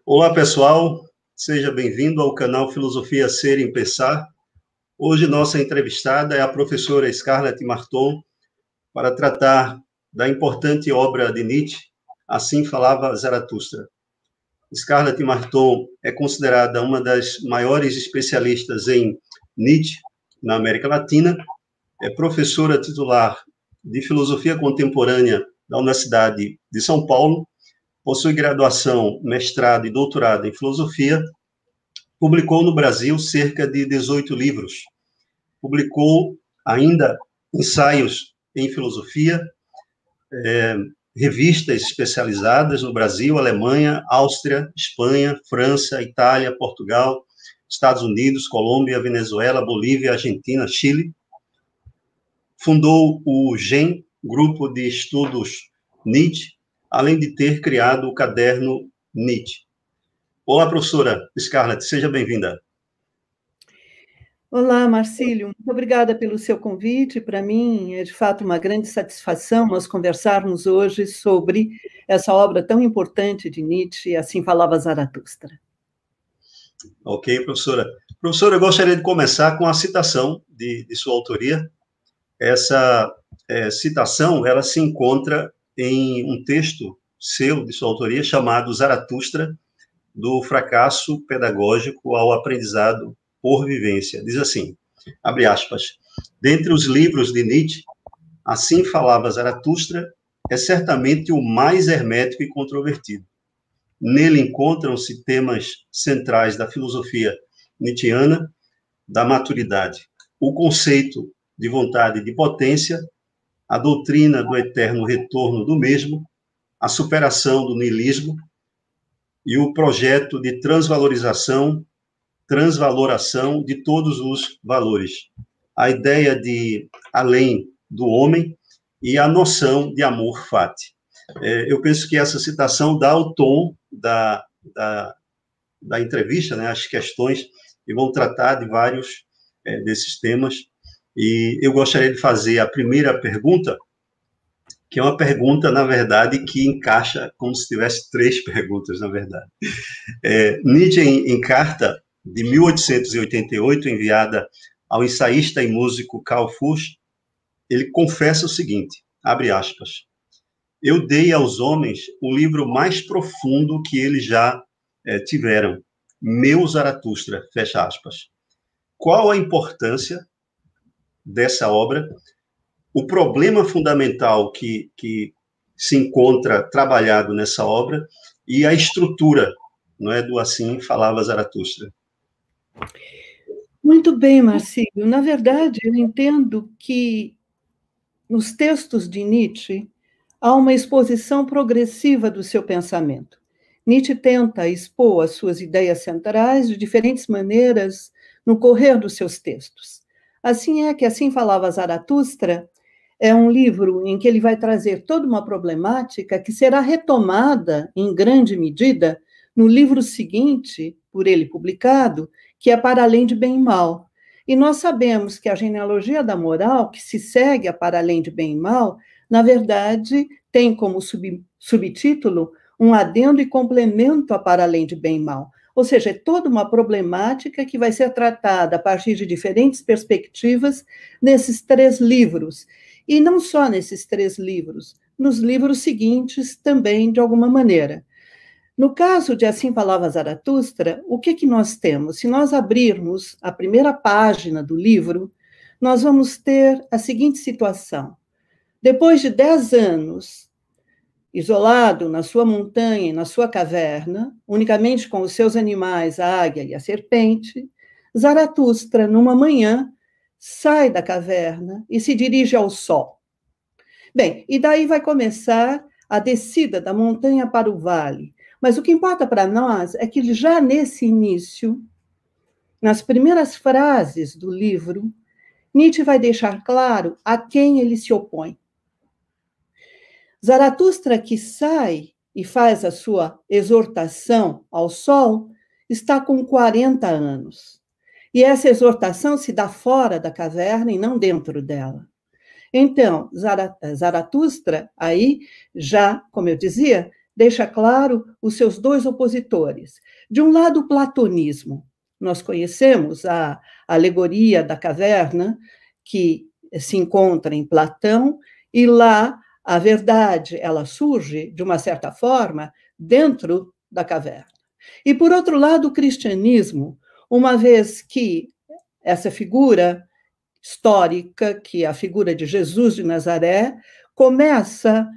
Olá, pessoal. Seja bem-vindo ao canal Filosofia Ser e Pensar. Hoje, nossa entrevistada é a professora Scarlett Marton, para tratar da importante obra de Nietzsche, Assim Falava Zaratustra. Scarlett Marton é considerada uma das maiores especialistas em Nietzsche na América Latina, é professora titular de Filosofia Contemporânea da Universidade de São Paulo, possui graduação, mestrado e doutorado em filosofia, publicou no Brasil cerca de 18 livros, publicou ainda ensaios em filosofia, revistas especializadas no Brasil, Alemanha, Áustria, Espanha, França, Itália, Portugal, Estados Unidos, Colômbia, Venezuela, Bolívia, Argentina, Chile. Fundou o GEM, Grupo de Estudos Nietzsche, além de ter criado o caderno Nietzsche. Olá, professora Scarlett, seja bem-vinda. Olá, Marcílio, muito obrigada pelo seu convite. Para mim é de fato uma grande satisfação nós conversarmos hoje sobre essa obra tão importante de Nietzsche, Assim Falava Zaratustra. Ok, professora. Professora, eu gostaria de começar com a citação de sua autoria. Essa citação, ela se encontra em um texto seu, de sua autoria, chamado Zaratustra, do fracasso pedagógico ao aprendizado por vivência. Diz assim, abre aspas, dentre os livros de Nietzsche, Assim Falava Zaratustra é certamente o mais hermético e controvertido. Nele encontram-se temas centrais da filosofia nietzschiana, da maturidade, o conceito de vontade e de potência, a doutrina do eterno retorno do mesmo, a superação do niilismo e o projeto de transvaloração de todos os valores, a ideia de além do homem e a noção de amor fati. Eu penso que essa citação dá o tom da entrevista, né, as questões que vão tratar de vários desses temas. E eu gostaria de fazer a primeira pergunta, que é uma pergunta, na verdade, que encaixa como se tivesse três perguntas, na verdade. Nietzsche, em carta de 1888, enviada ao ensaísta e músico Karl Fuchs, ele confessa o seguinte, abre aspas, eu dei aos homens o livro mais profundo que eles já tiveram, meu Zaratustra, fecha aspas. Qual a importância dessa obra? O problema fundamental que se encontra trabalhado nessa obra e a estrutura, não é, do Assim Falava Zaratustra. Muito bem, Marcílio. Na verdade, eu entendo que nos textos de Nietzsche há uma exposição progressiva do seu pensamento. Nietzsche tenta expor as suas ideias centrais de diferentes maneiras no correr dos seus textos. Assim é que Assim Falava Zaratustra é um livro em que ele vai trazer toda uma problemática que será retomada, em grande medida, no livro seguinte, por ele publicado, que é Para Além de Bem e Mal. E nós sabemos que a genealogia da moral, que se segue a Para Além de Bem e Mal, na verdade, tem como subtítulo um adendo e complemento a Para Além de Bem e Mal. Ou seja, é toda uma problemática que vai ser tratada a partir de diferentes perspectivas nesses três livros. E não só nesses três livros, nos livros seguintes também, de alguma maneira. No caso de Assim Falava Zaratustra, o que nós temos? Se nós abrirmos a primeira página do livro, nós vamos ter a seguinte situação. Depois de 10 anos, isolado na sua montanha, na sua caverna, unicamente com os seus animais, a águia e a serpente, Zaratustra, numa manhã, sai da caverna e se dirige ao sol. Bem, e daí vai começar a descida da montanha para o vale. Mas o que importa para nós é que já nesse início, nas primeiras frases do livro, Nietzsche vai deixar claro a quem ele se opõe. Zaratustra, que sai e faz a sua exortação ao sol, está com 40 anos. E essa exortação se dá fora da caverna e não dentro dela. Então, Zaratustra, aí já, como eu dizia, deixa claro os seus dois opositores. De um lado, o platonismo. Nós conhecemos a alegoria da caverna, que se encontra em Platão, e lá a verdade, ela surge, de uma certa forma, dentro da caverna. E, por outro lado, o cristianismo, uma vez que essa figura histórica, que é a figura de Jesus de Nazaré, começa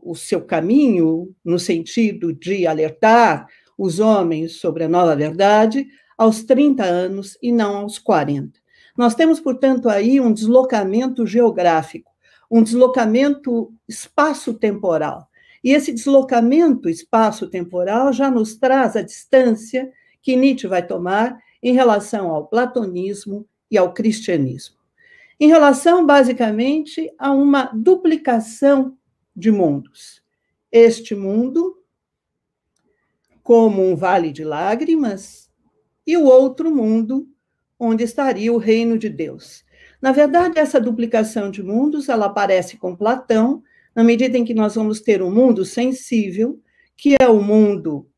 o seu caminho no sentido de alertar os homens sobre a nova verdade aos 30 anos e não aos 40. Nós temos, portanto, aí um deslocamento geográfico, um deslocamento espaço-temporal. E esse deslocamento espaço-temporal já nos traz a distância que Nietzsche vai tomar em relação ao platonismo e ao cristianismo. Em relação, basicamente, a uma duplicação de mundos. Este mundo como um vale de lágrimas e o outro mundo onde estaria o reino de Deus. Na verdade, essa duplicação de mundos, ela aparece com Platão, na medida em que nós vamos ter um mundo sensível, que é o mundo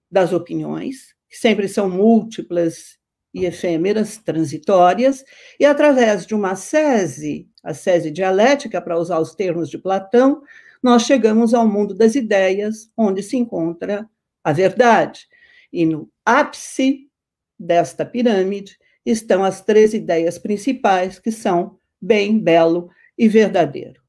das opiniões, que sempre são múltiplas e efêmeras, transitórias, e através de uma sese, a sese dialética, para usar os termos de Platão, nós chegamos ao mundo das ideias, onde se encontra a verdade. E no ápice desta pirâmide estão as 3 ideias principais, que são bem, belo e verdadeiro.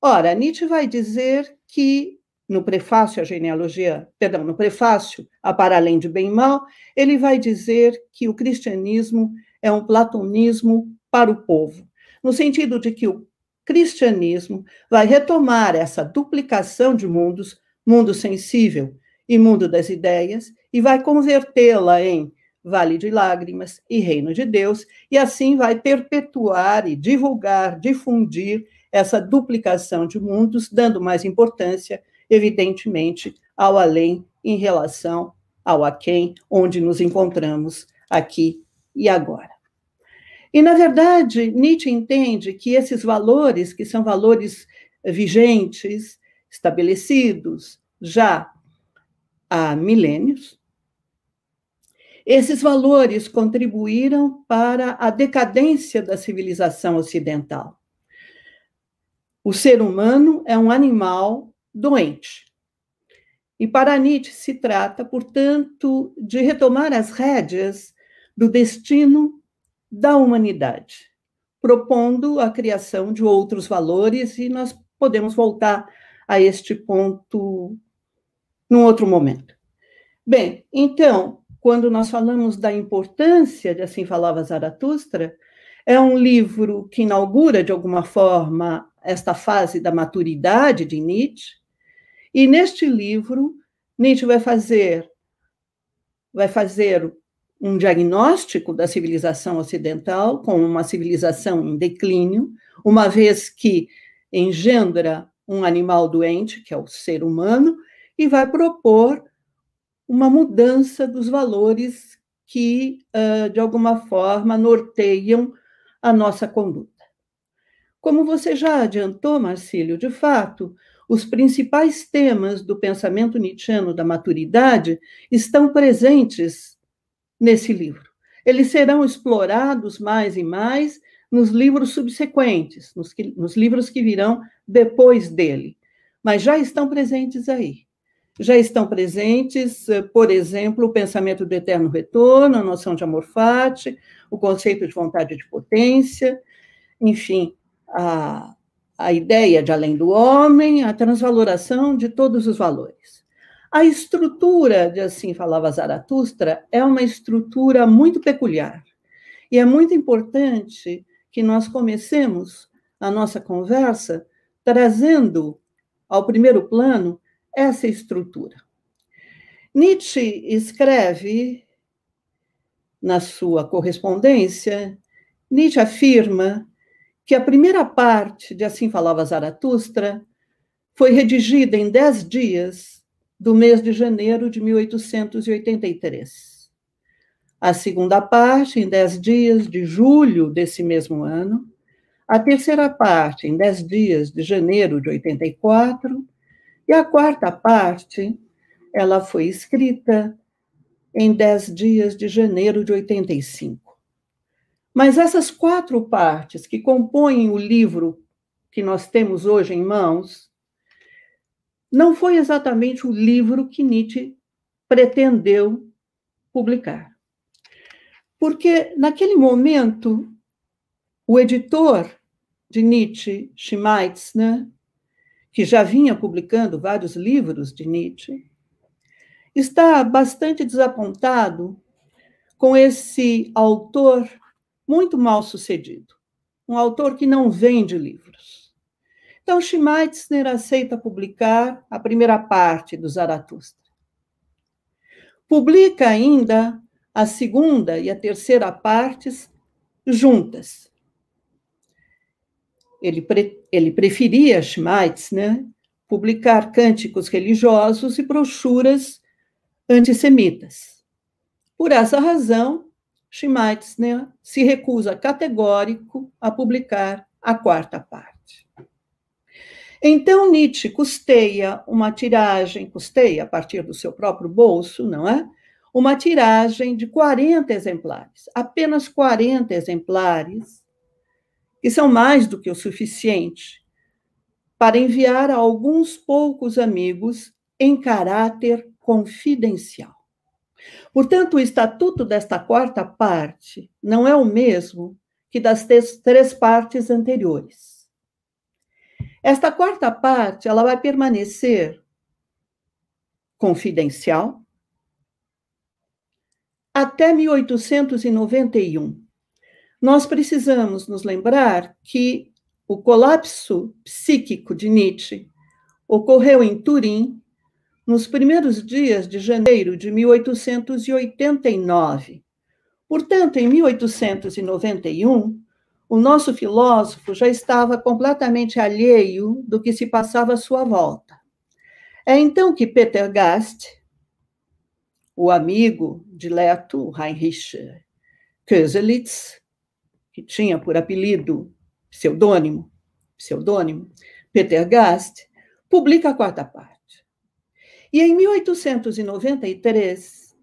Ora, Nietzsche vai dizer que, no prefácio à genealogia, no prefácio a Para Além de Bem e Mal, ele vai dizer que o cristianismo é um platonismo para o povo, no sentido de que o cristianismo vai retomar essa duplicação de mundos, mundo sensível e mundo das ideias, e vai convertê-la em vale de lágrimas e reino de Deus, e assim vai perpetuar e divulgar, difundir essa duplicação de mundos, dando mais importância, evidentemente, ao além em relação ao aquém, onde nos encontramos aqui e agora. E, na verdade, Nietzsche entende que esses valores, que são valores vigentes, estabelecidos já há milênios, esses valores contribuíram para a decadência da civilização ocidental. O ser humano é um animal doente. E para Nietzsche se trata, portanto, de retomar as rédeas do destino da humanidade, propondo a criação de outros valores, e nós podemos voltar a este ponto num outro momento. Bem, então, quando nós falamos da importância de Assim Falava Zaratustra, é um livro que inaugura, de alguma forma, esta fase da maturidade de Nietzsche, e neste livro, Nietzsche vai fazer um diagnóstico da civilização ocidental, como uma civilização em declínio, uma vez que engendra um animal doente, que é o ser humano, e vai propor uma mudança dos valores que, de alguma forma, norteiam a nossa conduta. Como você já adiantou, Marcílio, de fato, os principais temas do pensamento nietzschiano da maturidade estão presentes nesse livro. Eles serão explorados mais e mais nos livros subsequentes, nos livros que virão depois dele, mas já estão presentes aí. Já estão presentes, por exemplo, o pensamento do eterno retorno, a noção de amor fati, o conceito de vontade de potência, enfim, a ideia de além do homem, a transvaloração de todos os valores. A estrutura de Assim Falava Zaratustra é uma estrutura muito peculiar, e é muito importante que nós comecemos a nossa conversa trazendo ao primeiro plano essa estrutura. Nietzsche escreve, na sua correspondência, Nietzsche afirma que a primeira parte de Assim Falava Zaratustra foi redigida em 10 dias do mês de janeiro de 1883. A segunda parte, em 10 dias de julho desse mesmo ano. a terceira parte em 10 dias de janeiro de 84, e a quarta parte, ela foi escrita em 10 dias de janeiro de 85. Mas essas 4 partes que compõem o livro que nós temos hoje em mãos, não foi exatamente o livro que Nietzsche pretendeu publicar. Porque, naquele momento, o editor de Nietzsche, Schmeitz, né, que já vinha publicando vários livros de Nietzsche, está bastante desapontado com esse autor muito mal sucedido, um autor que não vende livros. Então, Schmeitzner aceita publicar a primeira parte do Zaratustra. Publica ainda a segunda e a terceira partes juntas. Ele preferia, Schmeitz, né, publicar cânticos religiosos e brochuras antissemitas. Por essa razão, Schmeitz, né, se recusa categórico a publicar a quarta parte. Então, Nietzsche custeia a partir do seu próprio bolso, não é? Uma tiragem de 40 exemplares, apenas 40 exemplares, que são mais do que o suficiente para enviar a alguns poucos amigos em caráter confidencial. Portanto, o estatuto desta quarta parte não é o mesmo que das 3 partes anteriores. Esta quarta parte, ela vai permanecer confidencial até 1891. Nós precisamos nos lembrar que o colapso psíquico de Nietzsche ocorreu em Turim nos primeiros dias de janeiro de 1889. Portanto, em 1891, o nosso filósofo já estava completamente alheio do que se passava à sua volta. É então que Peter Gast, o amigo dileto Heinrich Köselitz, que tinha por apelido pseudônimo Peter Gast, publica a quarta parte. E em 1893,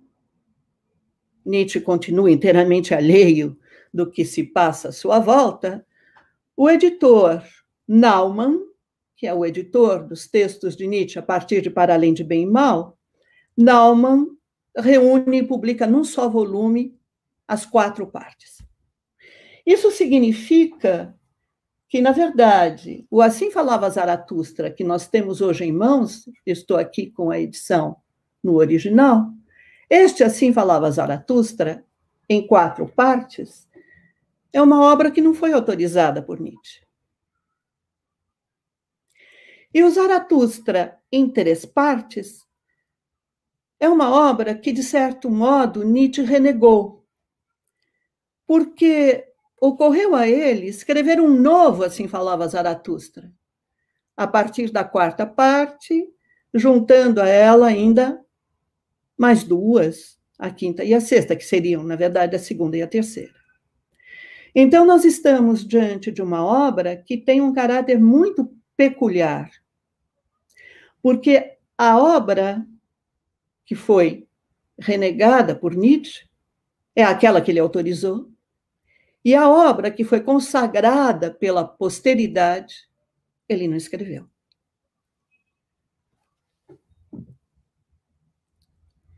Nietzsche continua inteiramente alheio do que se passa à sua volta, o editor Naumann, que é o editor dos textos de Nietzsche a partir de Para Além de Bem e Mal, Naumann reúne e publica num só volume as 4 partes. Isso significa que, na verdade, o Assim Falava Zaratustra, que nós temos hoje em mãos, estou aqui com a edição no original, este Assim Falava Zaratustra, em 4 partes, é uma obra que não foi autorizada por Nietzsche. E o Zaratustra, em 3 partes, é uma obra que, de certo modo, Nietzsche renegou, porque ocorreu a ele escrever um novo Assim Falava Zaratustra, a partir da quarta parte, juntando a ela ainda mais 2, a quinta e a sexta, que seriam, na verdade, a segunda e a terceira. Então, nós estamos diante de uma obra que tem um caráter muito peculiar, porque a obra que foi renegada por Nietzsche é aquela que ele autorizou, e a obra que foi consagrada pela posteridade, ele não escreveu.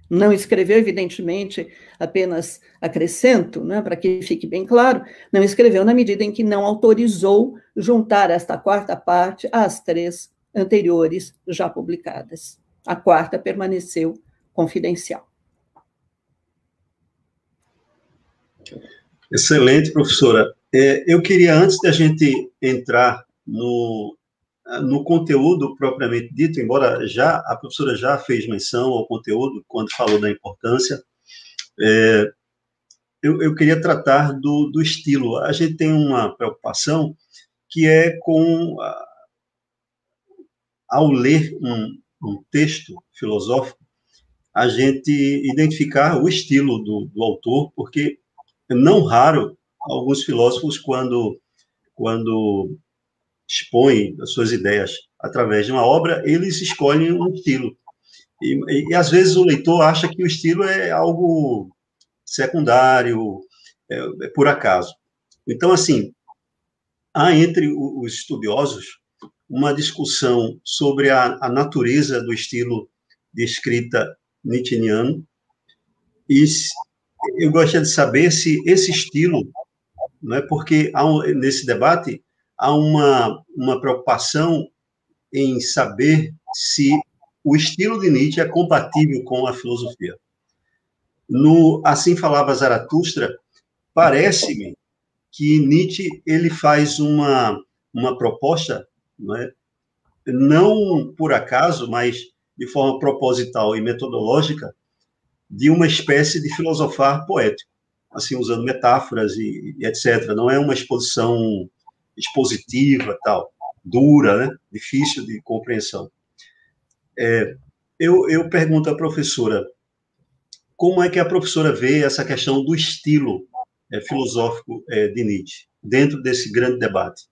Não escreveu, evidentemente, apenas acrescento, né, para que fique bem claro, não escreveu na medida em que não autorizou juntar esta quarta parte às 3 anteriores já publicadas. A quarta permaneceu confidencial. Excelente, professora. Eu queria, antes da gente entrar no conteúdo propriamente dito, embora a professora já fez menção ao conteúdo quando falou da importância, eu queria tratar do estilo. A gente tem uma preocupação que é ao ler um texto filosófico, a gente identificar o estilo do autor, porque não raro alguns filósofos, quando quando expõem as suas ideias através de uma obra, eles escolhem um estilo. E às vezes o leitor acha que o estilo é algo secundário, é por acaso. Então, assim, há entre os estudiosos uma discussão sobre a natureza do estilo de escrita nietzscheano, e eu gostaria de saber se esse estilo, não é, porque nesse debate há uma preocupação em saber se o estilo de Nietzsche é compatível com a filosofia. No Assim Falava Zaratustra, parece-me que Nietzsche ele faz uma proposta, não é? Não por acaso, mas de forma proposital e metodológica, de uma espécie de filosofar poético, assim, usando metáforas e etc. Não é uma exposição expositiva, tal, dura, né? Difícil de compreensão. Eu pergunto à professora, como é que a professora vê essa questão do estilo filosófico de Nietzsche, dentro desse grande debate?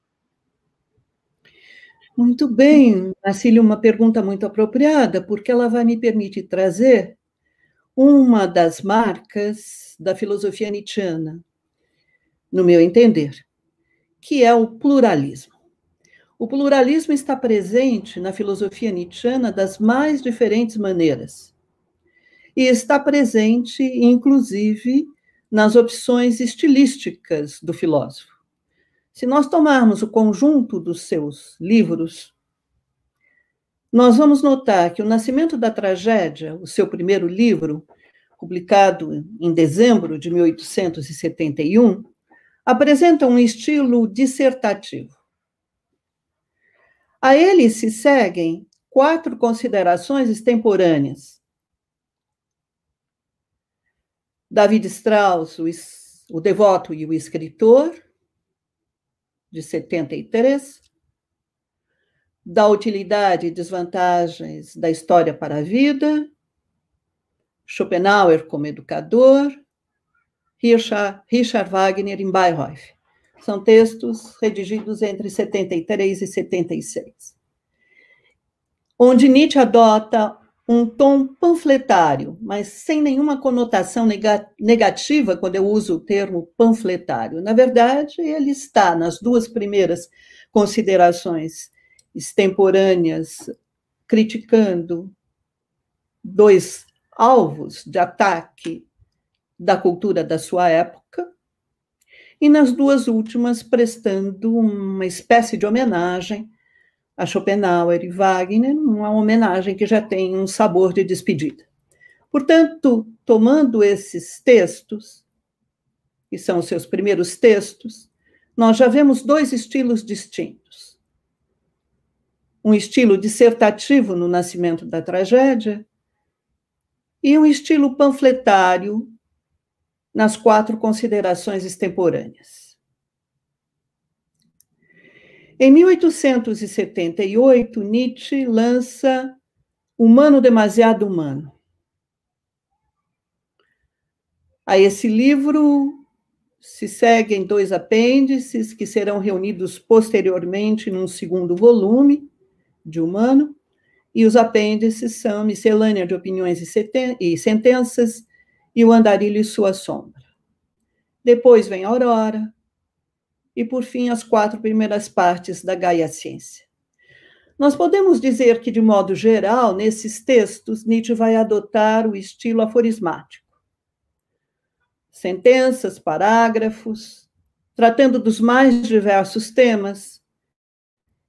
Muito bem, Marcílio, uma pergunta muito apropriada, porque ela vai me permitir trazer uma das marcas da filosofia nietzschiana, no meu entender, que é o pluralismo. O pluralismo está presente na filosofia nietzschiana das mais diferentes maneiras. E está presente, inclusive, nas opções estilísticas do filósofo. Se nós tomarmos o conjunto dos seus livros, nós vamos notar que O Nascimento da Tragédia, o seu primeiro livro, publicado em dezembro de 1871, apresenta um estilo dissertativo. A ele se seguem 4 considerações extemporâneas. David Strauss, o Devoto e o Escritor, de 73, da utilidade e desvantagens da história para a vida, Schopenhauer como educador, Richard Wagner em Bayreuth. São textos redigidos entre 73 e 76, onde Nietzsche adota um tom panfletário, mas sem nenhuma conotação negativa quando eu uso o termo panfletário. Na verdade, ele está nas 2 primeiras considerações extemporâneas, criticando 2 alvos de ataque da cultura da sua época, e nas 2 últimas prestando uma espécie de homenagem a Schopenhauer e Wagner, uma homenagem que já tem um sabor de despedida. Portanto, tomando esses textos, que são os seus primeiros textos, nós já vemos 2 estilos distintos. Um estilo dissertativo no Nascimento da Tragédia e um estilo panfletário nas 4 considerações extemporâneas. Em 1878, Nietzsche lança Humano Demasiado Humano. A esse livro se seguem 2 apêndices que serão reunidos posteriormente num segundo volume de Humano, e os apêndices são Miscelânea de Opiniões e Sentenças e O Andarilho e Sua Sombra. Depois vem Aurora, e, por fim, as 4 primeiras partes da Gaia Ciência. Nós podemos dizer que, de modo geral, nesses textos, Nietzsche vai adotar o estilo aforismático. Sentenças, parágrafos, tratando dos mais diversos temas,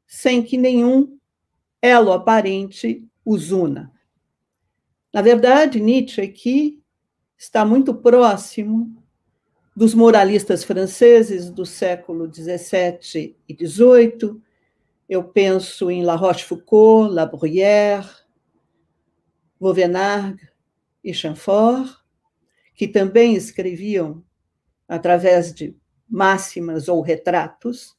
sem que nenhum elo aparente os una. Na verdade, Nietzsche aqui está muito próximo dos moralistas franceses do século XVII e XVIII. Eu penso em La Rochefoucauld, La Bruyère, Vauvenargues e Chamfort, que também escreviam através de máximas ou retratos,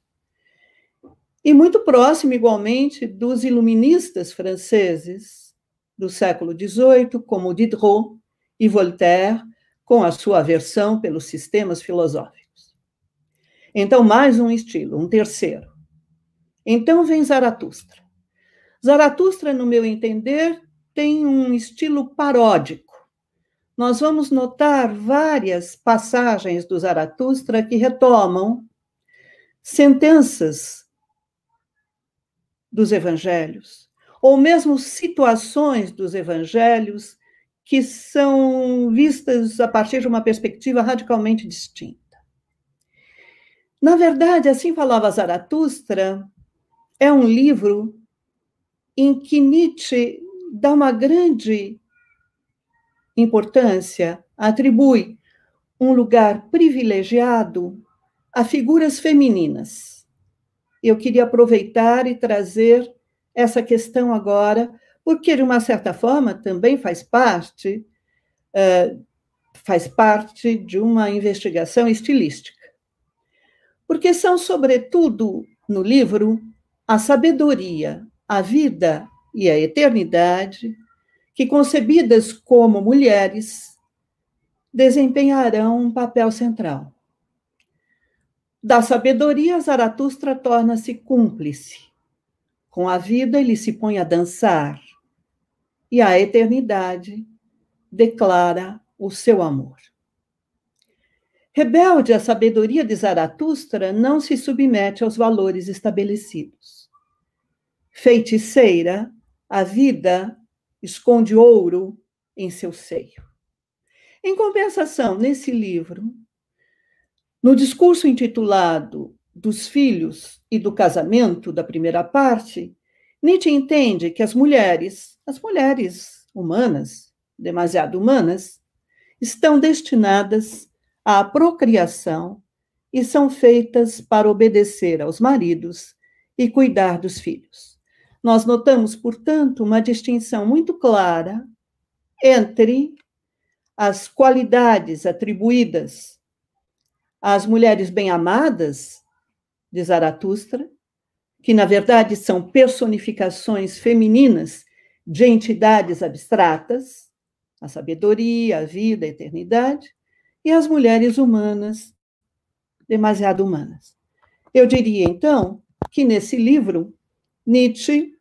e muito próximo, igualmente, dos iluministas franceses do século XVIII, como Diderot e Voltaire, com a sua aversão pelos sistemas filosóficos. Então, mais um estilo, um terceiro. Então vem Zaratustra. Zaratustra, no meu entender, tem um estilo paródico. Nós vamos notar várias passagens do Zaratustra que retomam sentenças dos evangelhos, ou mesmo situações dos evangelhos que são vistas a partir de uma perspectiva radicalmente distinta. Na verdade, Assim Falava Zaratustra é um livro em que Nietzsche dá uma grande importância, atribui um lugar privilegiado a figuras femininas. Eu queria aproveitar e trazer essa questão agora, porque, de uma certa forma, também faz parte de uma investigação estilística. Porque são, sobretudo, no livro, a sabedoria, a vida e a eternidade, que, concebidas como mulheres, desempenharão um papel central. Da sabedoria, Zaratustra torna-se cúmplice. Com a vida, ele se põe a dançar, e a eternidade declara o seu amor. Rebelde, a sabedoria de Zaratustra não se submete aos valores estabelecidos. Feiticeira, a vida esconde ouro em seu seio. Em compensação, nesse livro, no discurso intitulado Dos Filhos e do Casamento, da primeira parte, Nietzsche entende que as mulheres humanas, demasiado humanas, estão destinadas à procriação e são feitas para obedecer aos maridos e cuidar dos filhos. Nós notamos, portanto, uma distinção muito clara entre as qualidades atribuídas às mulheres bem-amadas de Zaratustra, que, na verdade, são personificações femininas de entidades abstratas, a sabedoria, a vida, a eternidade, e as mulheres humanas, demasiado humanas. Eu diria, então, que nesse livro, Nietzsche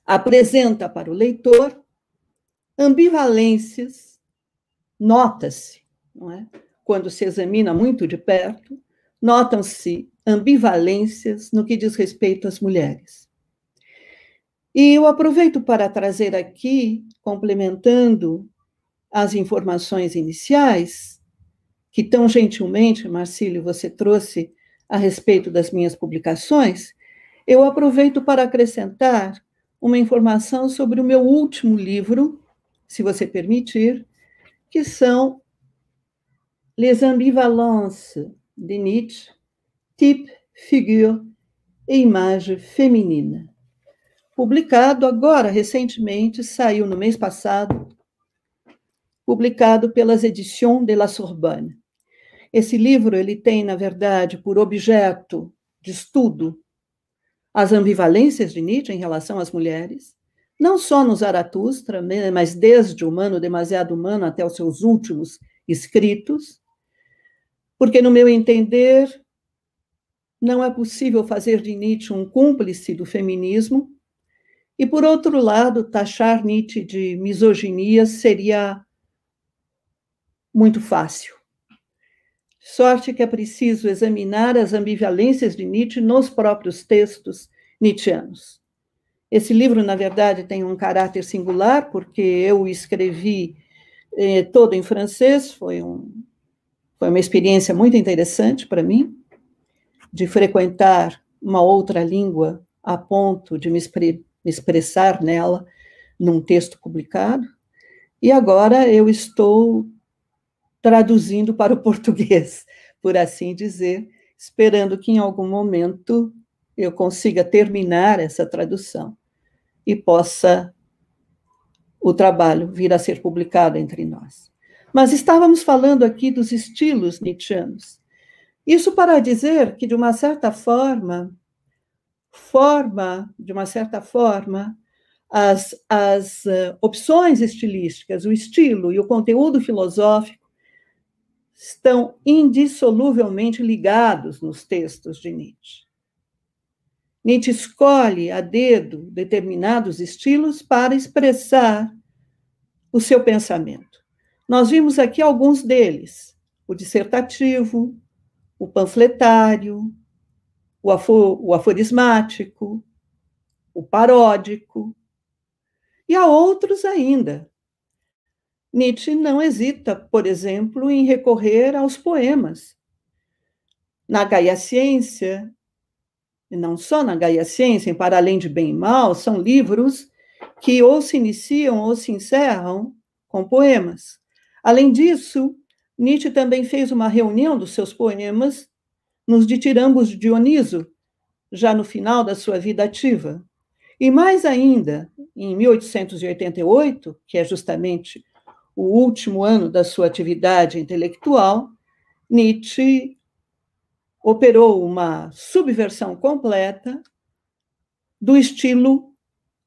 apresenta para o leitor ambivalências, nota-se, não é? Quando se examina muito de perto, notam-se ambivalências no que diz respeito às mulheres. E eu aproveito para trazer aqui, complementando as informações iniciais, que tão gentilmente, Marcílio, você trouxe a respeito das minhas publicações, eu aproveito para acrescentar uma informação sobre o meu último livro, se você permitir, que são Les Ambivalences de Nietzsche, Type, Figure e Imagem Feminina. Publicado agora, recentemente, saiu no mês passado, publicado pelas Editions de la Sorbonne. Esse livro ele tem, na verdade, por objeto de estudo as ambivalências de Nietzsche em relação às mulheres, não só no Zaratustra, mas desde o Humano Demasiado Humano até os seus últimos escritos, porque, no meu entender, não é possível fazer de Nietzsche um cúmplice do feminismo, e, por outro lado, taxar Nietzsche de misoginia seria muito fácil. Sorte que é preciso examinar as ambivalências de Nietzsche nos próprios textos nietzschianos. Esse livro, na verdade, tem um caráter singular, porque eu o escrevi todo em francês, foi uma experiência muito interessante para mim, de frequentar uma outra língua a ponto de me expressar nela num texto publicado, e agora eu estou traduzindo para o português, por assim dizer, esperando que em algum momento eu consiga terminar essa tradução e possa o trabalho vir a ser publicado entre nós. Mas estávamos falando aqui dos estilos nietzschianos. Isso para dizer que, de uma certa forma, as opções estilísticas, o estilo e o conteúdo filosófico estão indissoluvelmente ligados nos textos de Nietzsche. Nietzsche escolhe a dedo determinados estilos para expressar o seu pensamento. Nós vimos aqui alguns deles: o dissertativo, o panfletário, o aforismático, o paródico, e há outros ainda. Nietzsche não hesita, por exemplo, em recorrer aos poemas. Na Gaia Ciência, e não só na Gaia Ciência, em Para Além de Bem e Mal, são livros que ou se iniciam ou se encerram com poemas. Além disso, Nietzsche também fez uma reunião dos seus poemas nos ditirambos de Dioniso, já no final da sua vida ativa. E mais ainda, em 1888, que é justamente o último ano da sua atividade intelectual, Nietzsche operou uma subversão completa do estilo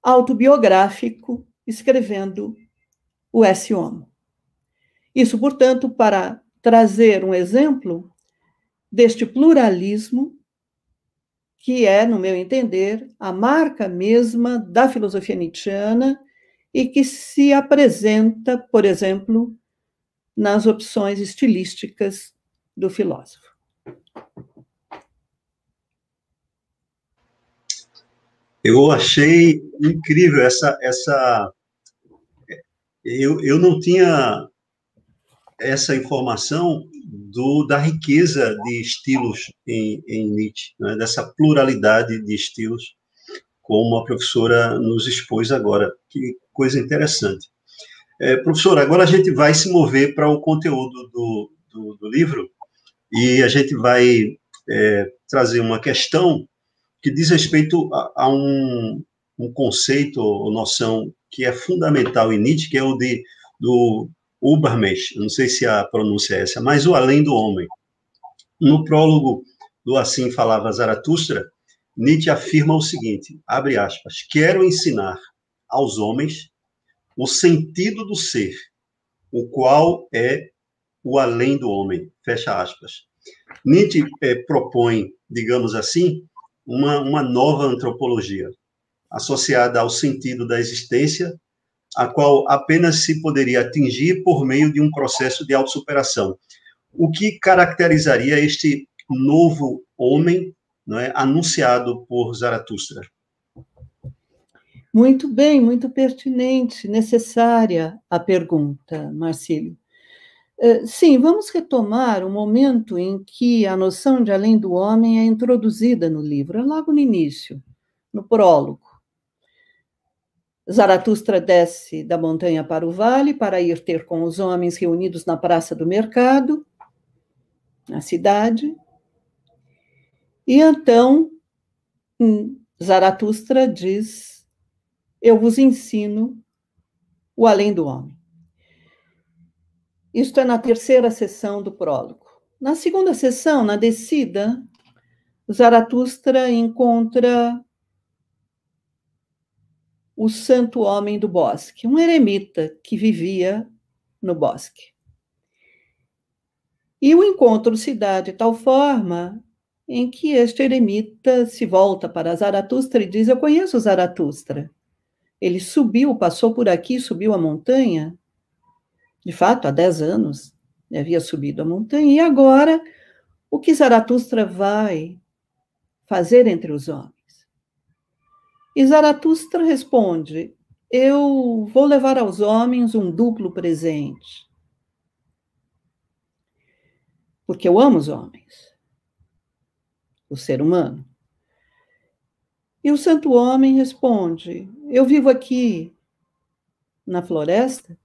autobiográfico, escrevendo o Esse Homo. Isso, portanto, para trazer um exemplo deste pluralismo que é, no meu entender, a marca mesma da filosofia nietzschiana e que se apresenta, por exemplo, nas opções estilísticas do filósofo. Eu achei incrível eu não tinha essa informação da riqueza de estilos em Nietzsche, né? Dessa pluralidade de estilos, como a professora nos expôs agora. Que coisa interessante. Professora, agora a gente vai se mover para o conteúdo do livro e a gente vai trazer uma questão que diz respeito a um conceito ou noção que é fundamental em Nietzsche, que é o do Übermensch, não sei se a pronúncia é essa, mas o além do homem. No prólogo do Assim Falava Zaratustra, Nietzsche afirma o seguinte, abre aspas, quero ensinar aos homens o sentido do ser, o qual é o além do homem, fecha aspas. Nietzsche propõe, digamos assim, uma nova antropologia, associada ao sentido da existência, a qual apenas se poderia atingir por meio de um processo de autossuperação. O que caracterizaria este novo homem, não é, anunciado por Zaratustra? Muito bem, muito pertinente, necessária a pergunta, Marcílio. Sim, vamos retomar o momento em que a noção de além do homem é introduzida no livro, logo no início, no prólogo. Zaratustra desce da montanha para o vale para ir ter com os homens reunidos na praça do mercado, na cidade. E então, Zaratustra diz: eu vos ensino o além do homem. Isto é na terceira sessão do prólogo. Na segunda sessão, na descida, Zaratustra encontra o santo homem do bosque, um eremita que vivia no bosque. E o encontro se dá de tal forma em que este eremita se volta para Zaratustra e diz: eu conheço Zaratustra. Ele subiu, passou por aqui, subiu a montanha. De fato, há 10 anos ele havia subido a montanha. E agora, o que Zaratustra vai fazer entre os homens? E Zaratustra responde: eu vou levar aos homens um duplo presente. Porque eu amo os homens, o ser humano. E o santo homem responde: eu vivo aqui na floresta,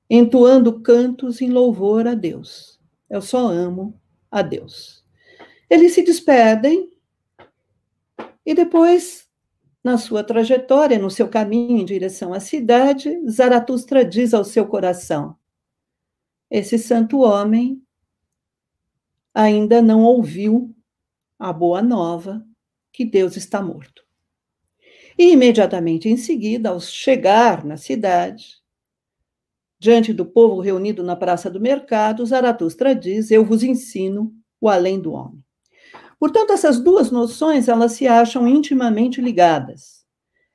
entoando cantos em louvor a Deus. Eu só amo a Deus. Eles se despedem e depois, na sua trajetória, no seu caminho em direção à cidade, Zaratustra diz ao seu coração: esse santo homem ainda não ouviu a boa nova que Deus está morto. E imediatamente em seguida, ao chegar na cidade, Diante do povo reunido na praça do mercado, Zaratustra diz: eu vos ensino o além do homem. Portanto, essas duas noções, elas se acham intimamente ligadas.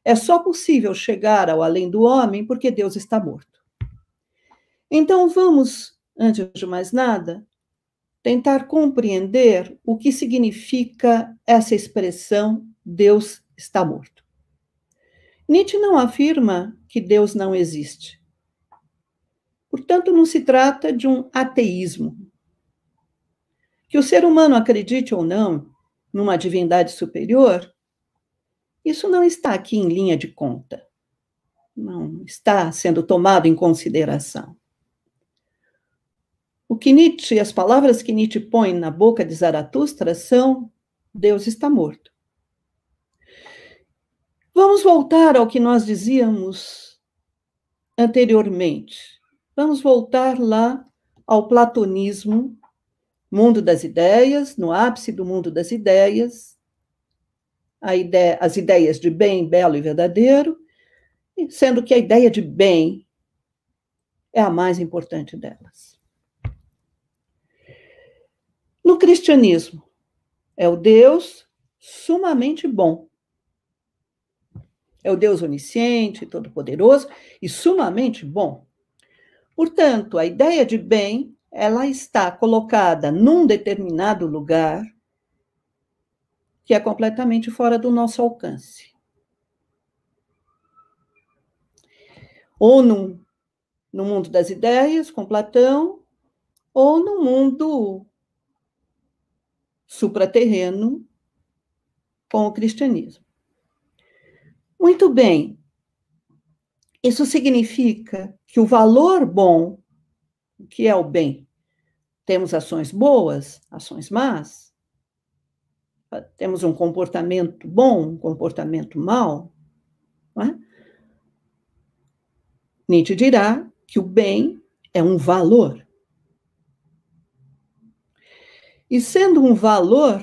É só possível chegar ao além do homem porque Deus está morto. Então, vamos, antes de mais nada, tentar compreender o que significa essa expressão Deus está morto. Nietzsche não afirma que Deus não existe. Portanto, não se trata de um ateísmo. Que o ser humano acredite ou não numa divindade superior, isso não está aqui em linha de conta. Não está sendo tomado em consideração. O que Nietzsche, as palavras que Nietzsche põe na boca de Zaratustra são: Deus está morto. Vamos voltar ao que nós dizíamos anteriormente. Vamos voltar lá ao platonismo, mundo das ideias, no ápice do mundo das ideias, as ideias de bem, belo e verdadeiro, sendo que a ideia de bem é a mais importante delas. No cristianismo, é o Deus sumamente bom. É o Deus onisciente, todo-poderoso e sumamente bom. Portanto, a ideia de bem, ela está colocada num determinado lugar que é completamente fora do nosso alcance. Ou no mundo das ideias, com Platão, ou no mundo supraterreno, com o cristianismo. Muito bem, isso significa que o valor bom, o que é o bem? Temos ações boas, ações más? Temos um comportamento bom, um comportamento mau? Não é? Nietzsche dirá que o bem é um valor. E sendo um valor,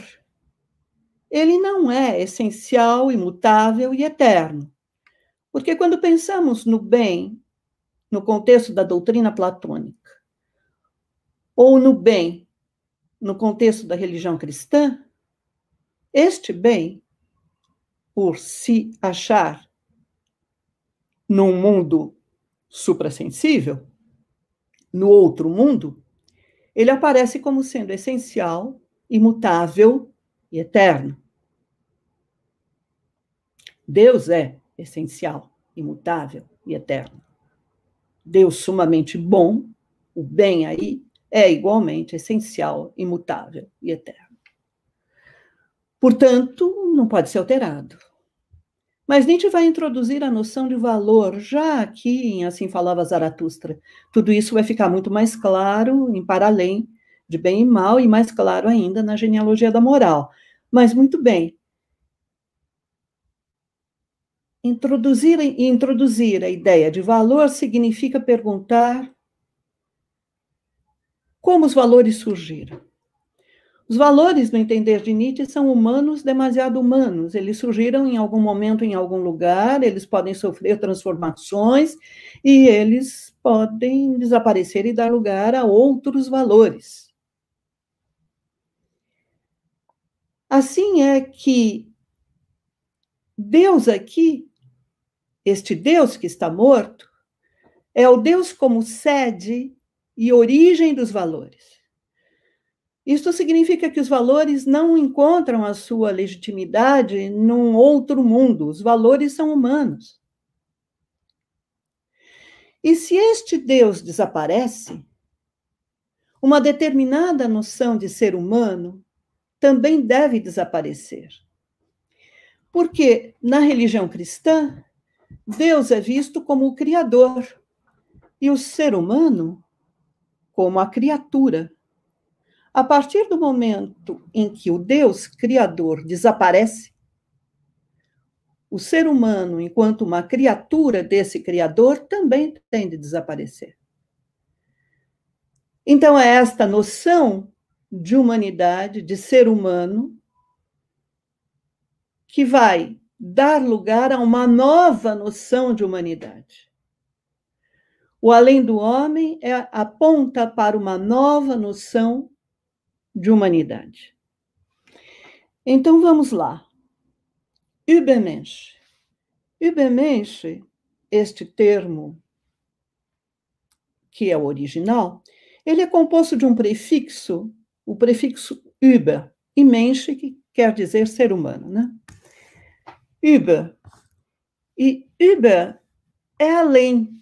ele não é essencial, imutável e eterno. Porque quando pensamos no bem, no contexto da doutrina platônica, ou no bem, no contexto da religião cristã, este bem, por se achar num mundo suprassensível, no outro mundo, ele aparece como sendo essencial, imutável e eterno. Deus é essencial, imutável e eterno. Deus sumamente bom, o bem aí, é igualmente essencial, imutável e eterno. Portanto, não pode ser alterado. Mas Nietzsche vai introduzir a noção de valor, já aqui em Assim Falava Zaratustra. Tudo isso vai ficar muito mais claro em Para Além de Bem e Mal, e mais claro ainda na Genealogia da Moral. Mas, muito bem, introduzir a ideia de valor significa perguntar como os valores surgiram. Os valores, no entender de Nietzsche, são humanos, demasiado humanos. Eles surgiram em algum momento, em algum lugar, eles podem sofrer transformações e eles podem desaparecer e dar lugar a outros valores. Assim é que Deus aqui, este Deus que está morto, é o Deus como sede e origem dos valores. Isto significa que os valores não encontram a sua legitimidade num outro mundo. Os valores são humanos. E se este Deus desaparece, uma determinada noção de ser humano também deve desaparecer. Porque na religião cristã, Deus é visto como o Criador e o ser humano como a criatura. A partir do momento em que o Deus Criador desaparece, o ser humano, enquanto uma criatura desse Criador, também tem de desaparecer. Então, é esta noção de humanidade, de ser humano, que vai dar lugar a uma nova noção de humanidade. O além do homem aponta para uma nova noção de humanidade. Então, vamos lá. Übermensch. Übermensch, este termo, que é o original, ele é composto de um prefixo, o prefixo über, e Mensch, que quer dizer ser humano, né? Über. E über é além.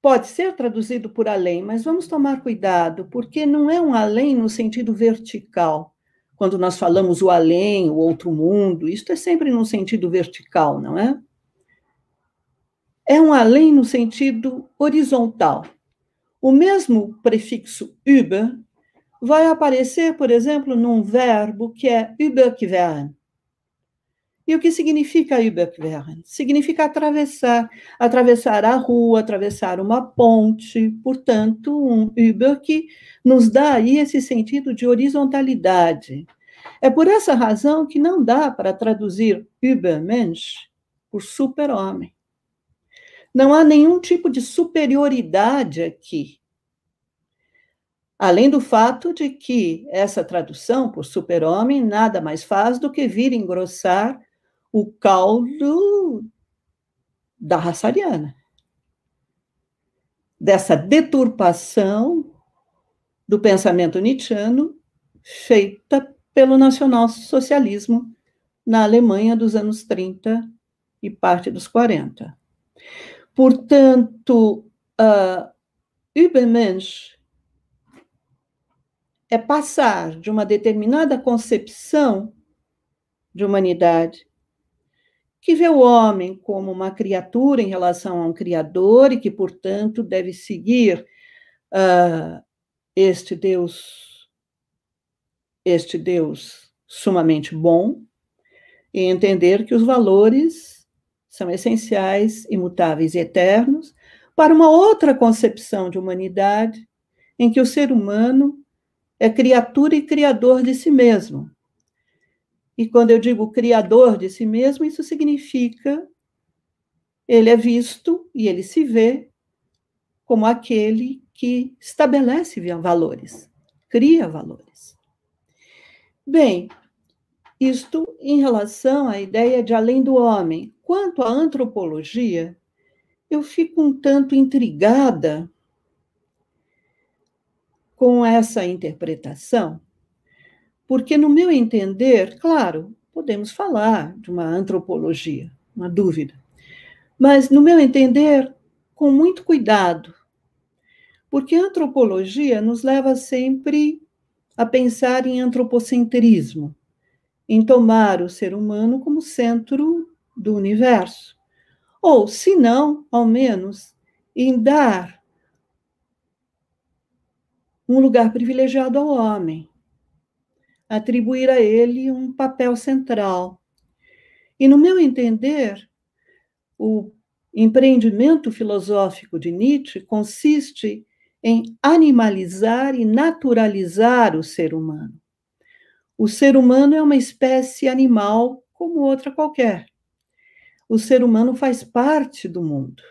Pode ser traduzido por além, mas vamos tomar cuidado, porque não é um além no sentido vertical. Quando nós falamos o além, o outro mundo, isto é sempre no sentido vertical, não é? É um além no sentido horizontal. O mesmo prefixo über vai aparecer, por exemplo, num verbo que é überqueren. E o que significa überqueren? Significa atravessar, atravessar a rua, atravessar uma ponte, portanto, um über que nos dá aí esse sentido de horizontalidade. É por essa razão que não dá para traduzir Übermensch por super-homem. Não há nenhum tipo de superioridade aqui. Além do fato de que essa tradução por super-homem nada mais faz do que vir engrossar o caldo da raça ariana, dessa deturpação do pensamento nietzschiano feita pelo nacionalsocialismo na Alemanha dos anos 30 e parte dos 40. Portanto, Übermensch é passar de uma determinada concepção de humanidade que vê o homem como uma criatura em relação a um criador e que, portanto, deve seguir este Deus sumamente bom, e entender que os valores são essenciais, imutáveis e eternos, para uma outra concepção de humanidade, em que o ser humano é criatura e criador de si mesmo. E quando eu digo criador de si mesmo, isso significa ele é visto e ele se vê como aquele que estabelece valores, cria valores. Bem, isto em relação à ideia de além do homem. Quanto à antropologia, eu fico um tanto intrigada com essa interpretação, porque, no meu entender, claro, podemos falar de uma antropologia, uma dúvida, mas, no meu entender, com muito cuidado, porque a antropologia nos leva sempre a pensar em antropocentrismo, em tomar o ser humano como centro do universo. Ou, se não, ao menos, em dar um lugar privilegiado ao homem, atribuir a ele um papel central. E, no meu entender, o empreendimento filosófico de Nietzsche consiste em animalizar e naturalizar o ser humano. O ser humano é uma espécie animal como outra qualquer. O ser humano faz parte do mundo.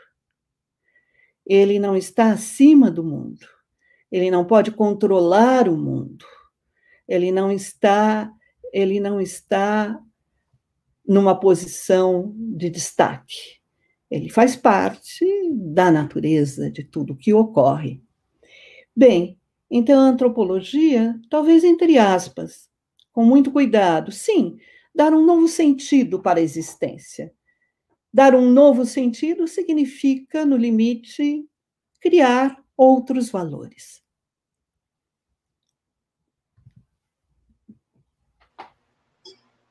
Ele não está acima do mundo. Ele não pode controlar o mundo. Ele não está numa posição de destaque. Ele faz parte da natureza, de tudo que ocorre. Bem, então a antropologia, talvez entre aspas, com muito cuidado, sim, dar um novo sentido para a existência. Dar um novo sentido significa, no limite, criar outros valores.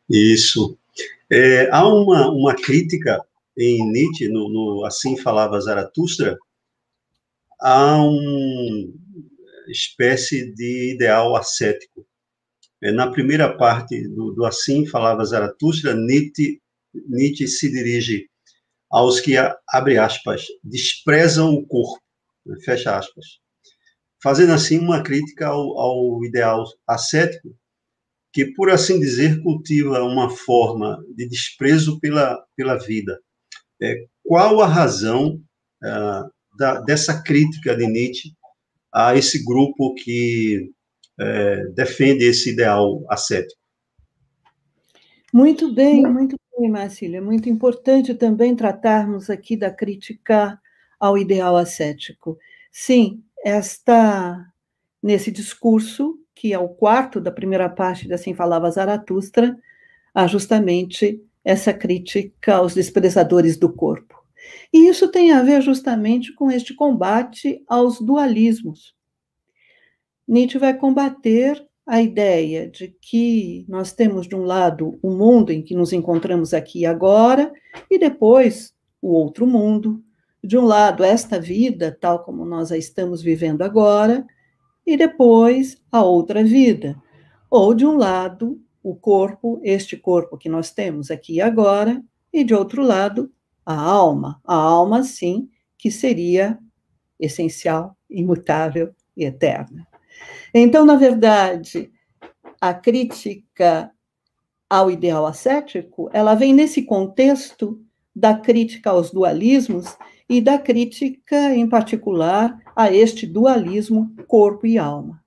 Isso. Há uma crítica em Nietzsche, no Assim Falava Zaratustra, há uma espécie de ideal ascético. Na primeira parte do Assim Falava Zaratustra, Nietzsche se dirige aos que, abre aspas, desprezam o corpo, fecha aspas, fazendo assim uma crítica ao ideal ascético, que, por assim dizer, cultiva uma forma de desprezo pela vida. Qual a razão dessa crítica de Nietzsche a esse grupo que defende esse ideal ascético. Muito bem, Marcílio. É muito importante também tratarmos aqui da crítica ao ideal ascético. Sim, nesse discurso, que é o quarto da primeira parte de Assim Falava Zaratustra, há justamente essa crítica aos desprezadores do corpo. E isso tem a ver justamente com este combate aos dualismos. Nietzsche vai combater a ideia de que nós temos, de um lado, o mundo em que nos encontramos aqui e agora, e depois o outro mundo. De um lado, esta vida, tal como nós a estamos vivendo agora, e depois a outra vida. Ou, de um lado, o corpo, este corpo que nós temos aqui e agora, e, de outro lado, a alma, sim, que seria essencial, imutável e eterna. Então, na verdade, a crítica ao ideal ascético, ela vem nesse contexto da crítica aos dualismos e da crítica, em particular, a este dualismo corpo e alma.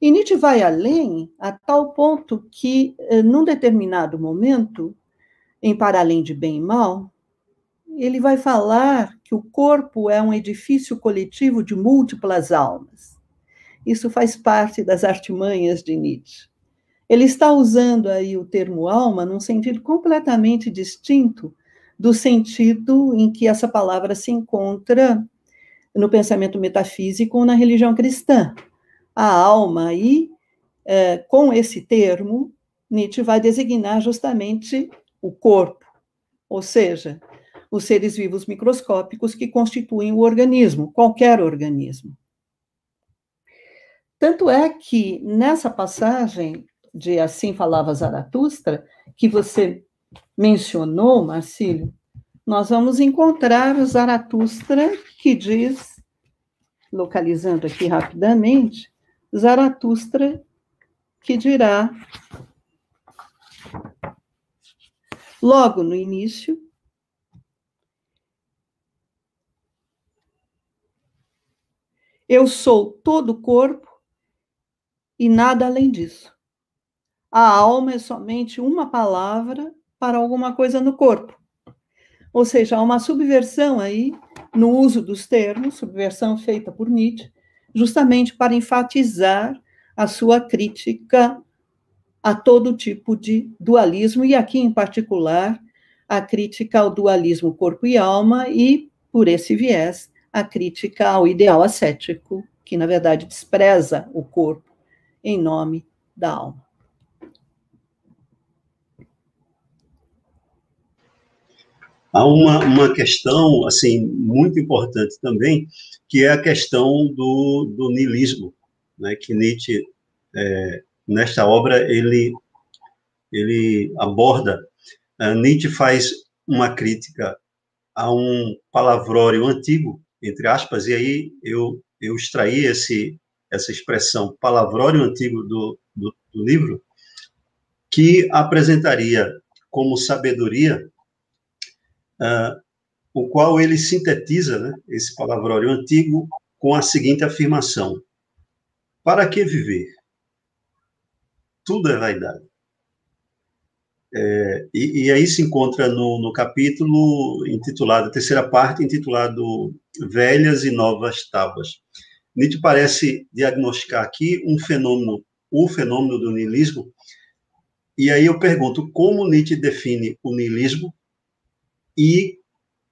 E Nietzsche vai além a tal ponto que, num determinado momento, em Para Além de Bem e Mal, ele vai falar que o corpo é um edifício coletivo de múltiplas almas. Isso faz parte das artimanhas de Nietzsche. Ele está usando aí o termo alma num sentido completamente distinto do sentido em que essa palavra se encontra no pensamento metafísico ou na religião cristã. A alma aí, com esse termo, Nietzsche vai designar justamente o corpo, ou seja, os seres vivos microscópicos que constituem o organismo, qualquer organismo. Tanto é que, nessa passagem de Assim Falava Zaratustra, que você mencionou, Marcílio, nós vamos encontrar o Zaratustra que diz, localizando aqui rapidamente, Zaratustra que dirá, logo no início, eu sou todo o corpo e nada além disso. A alma é somente uma palavra para alguma coisa no corpo. Ou seja, há uma subversão aí no uso dos termos, subversão feita por Nietzsche, justamente para enfatizar a sua crítica a todo tipo de dualismo, e aqui, em particular, a crítica ao dualismo corpo e alma, e, por esse viés, a crítica ao ideal ascético, que, na verdade, despreza o corpo em nome da alma. Há uma questão assim muito importante também, que é a questão do niilismo, né, que Nietzsche, nesta obra, ele aborda. Nietzsche faz uma crítica a um palavrório antigo, entre aspas, e aí eu extraí essa expressão, palavrório antigo do livro, que apresentaria como sabedoria, o qual ele sintetiza, né, esse palavrório antigo com a seguinte afirmação: para que viver? Tudo é vaidade. E aí se encontra no capítulo intitulado, a terceira parte, intitulado Velhas e Novas Tábuas. Nietzsche parece diagnosticar aqui o fenômeno do niilismo, e aí eu pergunto como Nietzsche define o niilismo e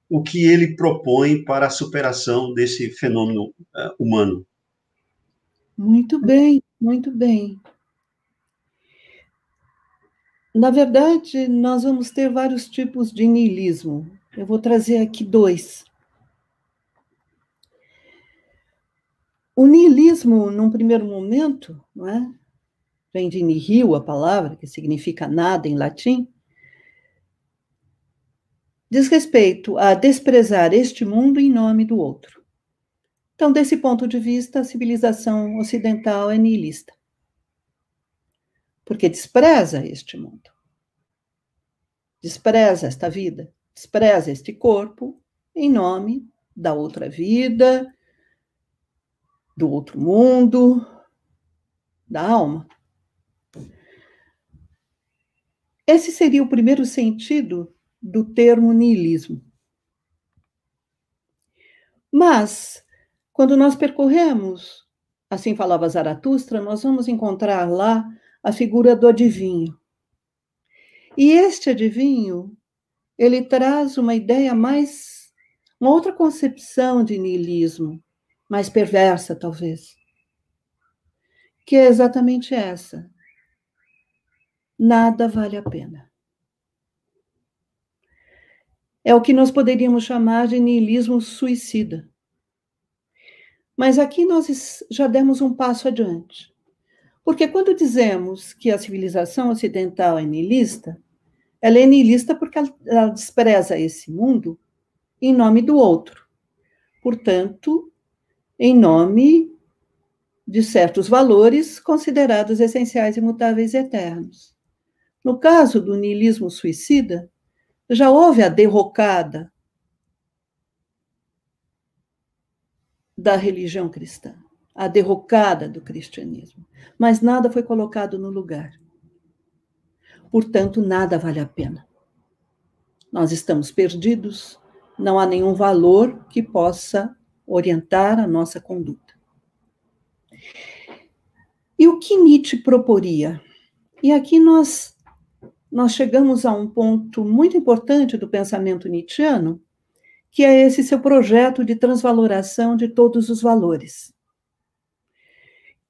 o que ele propõe para a superação desse fenômeno humano. Muito bem, muito bem. Na verdade, nós vamos ter vários tipos de niilismo. Eu vou trazer aqui dois. O niilismo, num primeiro momento, não é? Vem de nihil, a palavra, que significa nada em latim, diz respeito a desprezar este mundo em nome do outro. Então, desse ponto de vista, a civilização ocidental é nihilista, porque despreza este mundo, despreza esta vida, despreza este corpo em nome da outra vida, do outro mundo, da alma. Esse seria o primeiro sentido do termo niilismo. Mas, quando nós percorremos, assim falava Zaratustra, nós vamos encontrar lá a figura do adivinho. E este adivinho, ele traz uma ideia mais, uma outra concepção de niilismo, mais perversa, talvez, que é exatamente essa. Nada vale a pena. É o que nós poderíamos chamar de niilismo suicida. Mas aqui nós já demos um passo adiante. Porque quando dizemos que a civilização ocidental é niilista, ela é niilista porque ela despreza esse mundo em nome do outro. Portanto, em nome de certos valores considerados essenciais, imutáveis e eternos. No caso do niilismo suicida, já houve a derrocada da religião cristã, a derrocada do cristianismo, mas nada foi colocado no lugar. Portanto, nada vale a pena. Nós estamos perdidos, não há nenhum valor que possa orientar a nossa conduta. E o que Nietzsche proporia? E aqui nós chegamos a um ponto muito importante do pensamento nietzschiano, que é esse seu projeto de transvaloração de todos os valores.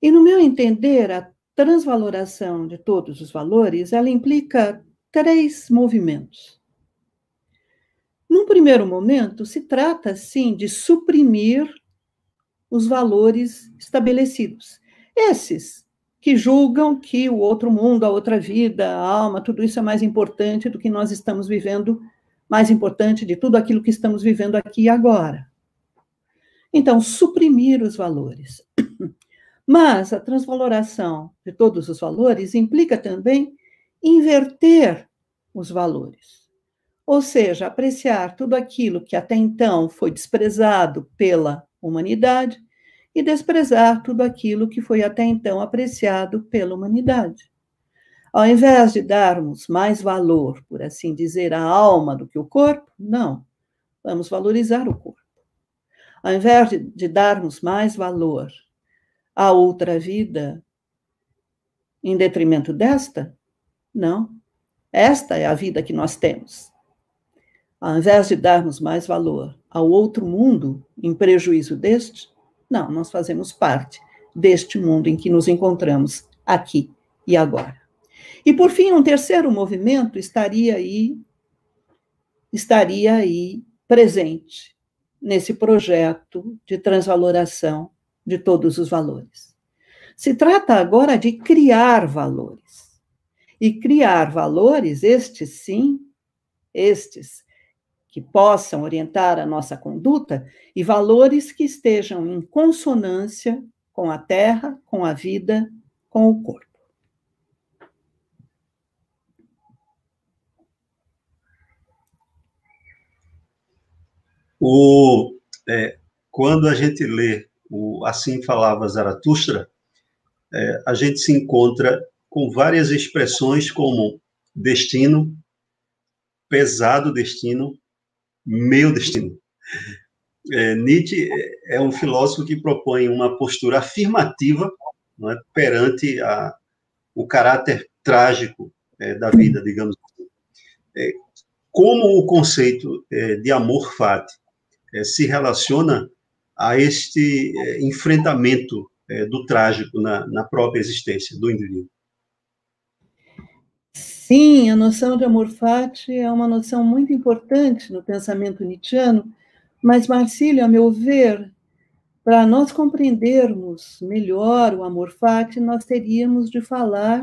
E, no meu entender, a transvaloração de todos os valores, ela implica 3 movimentos. Num primeiro momento, se trata, sim, de suprimir os valores estabelecidos. Esses que julgam que o outro mundo, a outra vida, a alma, tudo isso é mais importante do que nós estamos vivendo, mais importante de tudo aquilo que estamos vivendo aqui e agora. Então, suprimir os valores. Mas a transvaloração de todos os valores implica também inverter os valores. Ou seja, apreciar tudo aquilo que até então foi desprezado pela humanidade e desprezar tudo aquilo que foi até então apreciado pela humanidade. Ao invés de darmos mais valor, por assim dizer, à alma do que o corpo, não, vamos valorizar o corpo. Ao invés de darmos mais valor à outra vida em detrimento desta, não, esta é a vida que nós temos. Ao invés de darmos mais valor ao outro mundo em prejuízo deste, não, nós fazemos parte deste mundo em que nos encontramos aqui e agora. E, por fim, um terceiro movimento estaria aí presente nesse projeto de transvaloração de todos os valores. Se trata agora de criar valores. E criar valores, estes sim, estes que possam orientar a nossa conduta, e valores que estejam em consonância com a terra, com a vida, com o corpo. Quando a gente lê o Assim Falava Zaratustra, a gente se encontra com várias expressões como destino, pesado destino, meu destino. Nietzsche é um filósofo que propõe uma postura afirmativa, não é, perante o caráter trágico da vida, digamos assim. Como o conceito de amor fati se relaciona a este enfrentamento do trágico na própria existência do indivíduo? Sim, a noção de amor fati é uma noção muito importante no pensamento nietzschiano, mas, Marcílio, a meu ver, para nós compreendermos melhor o amor fati, nós teríamos de falar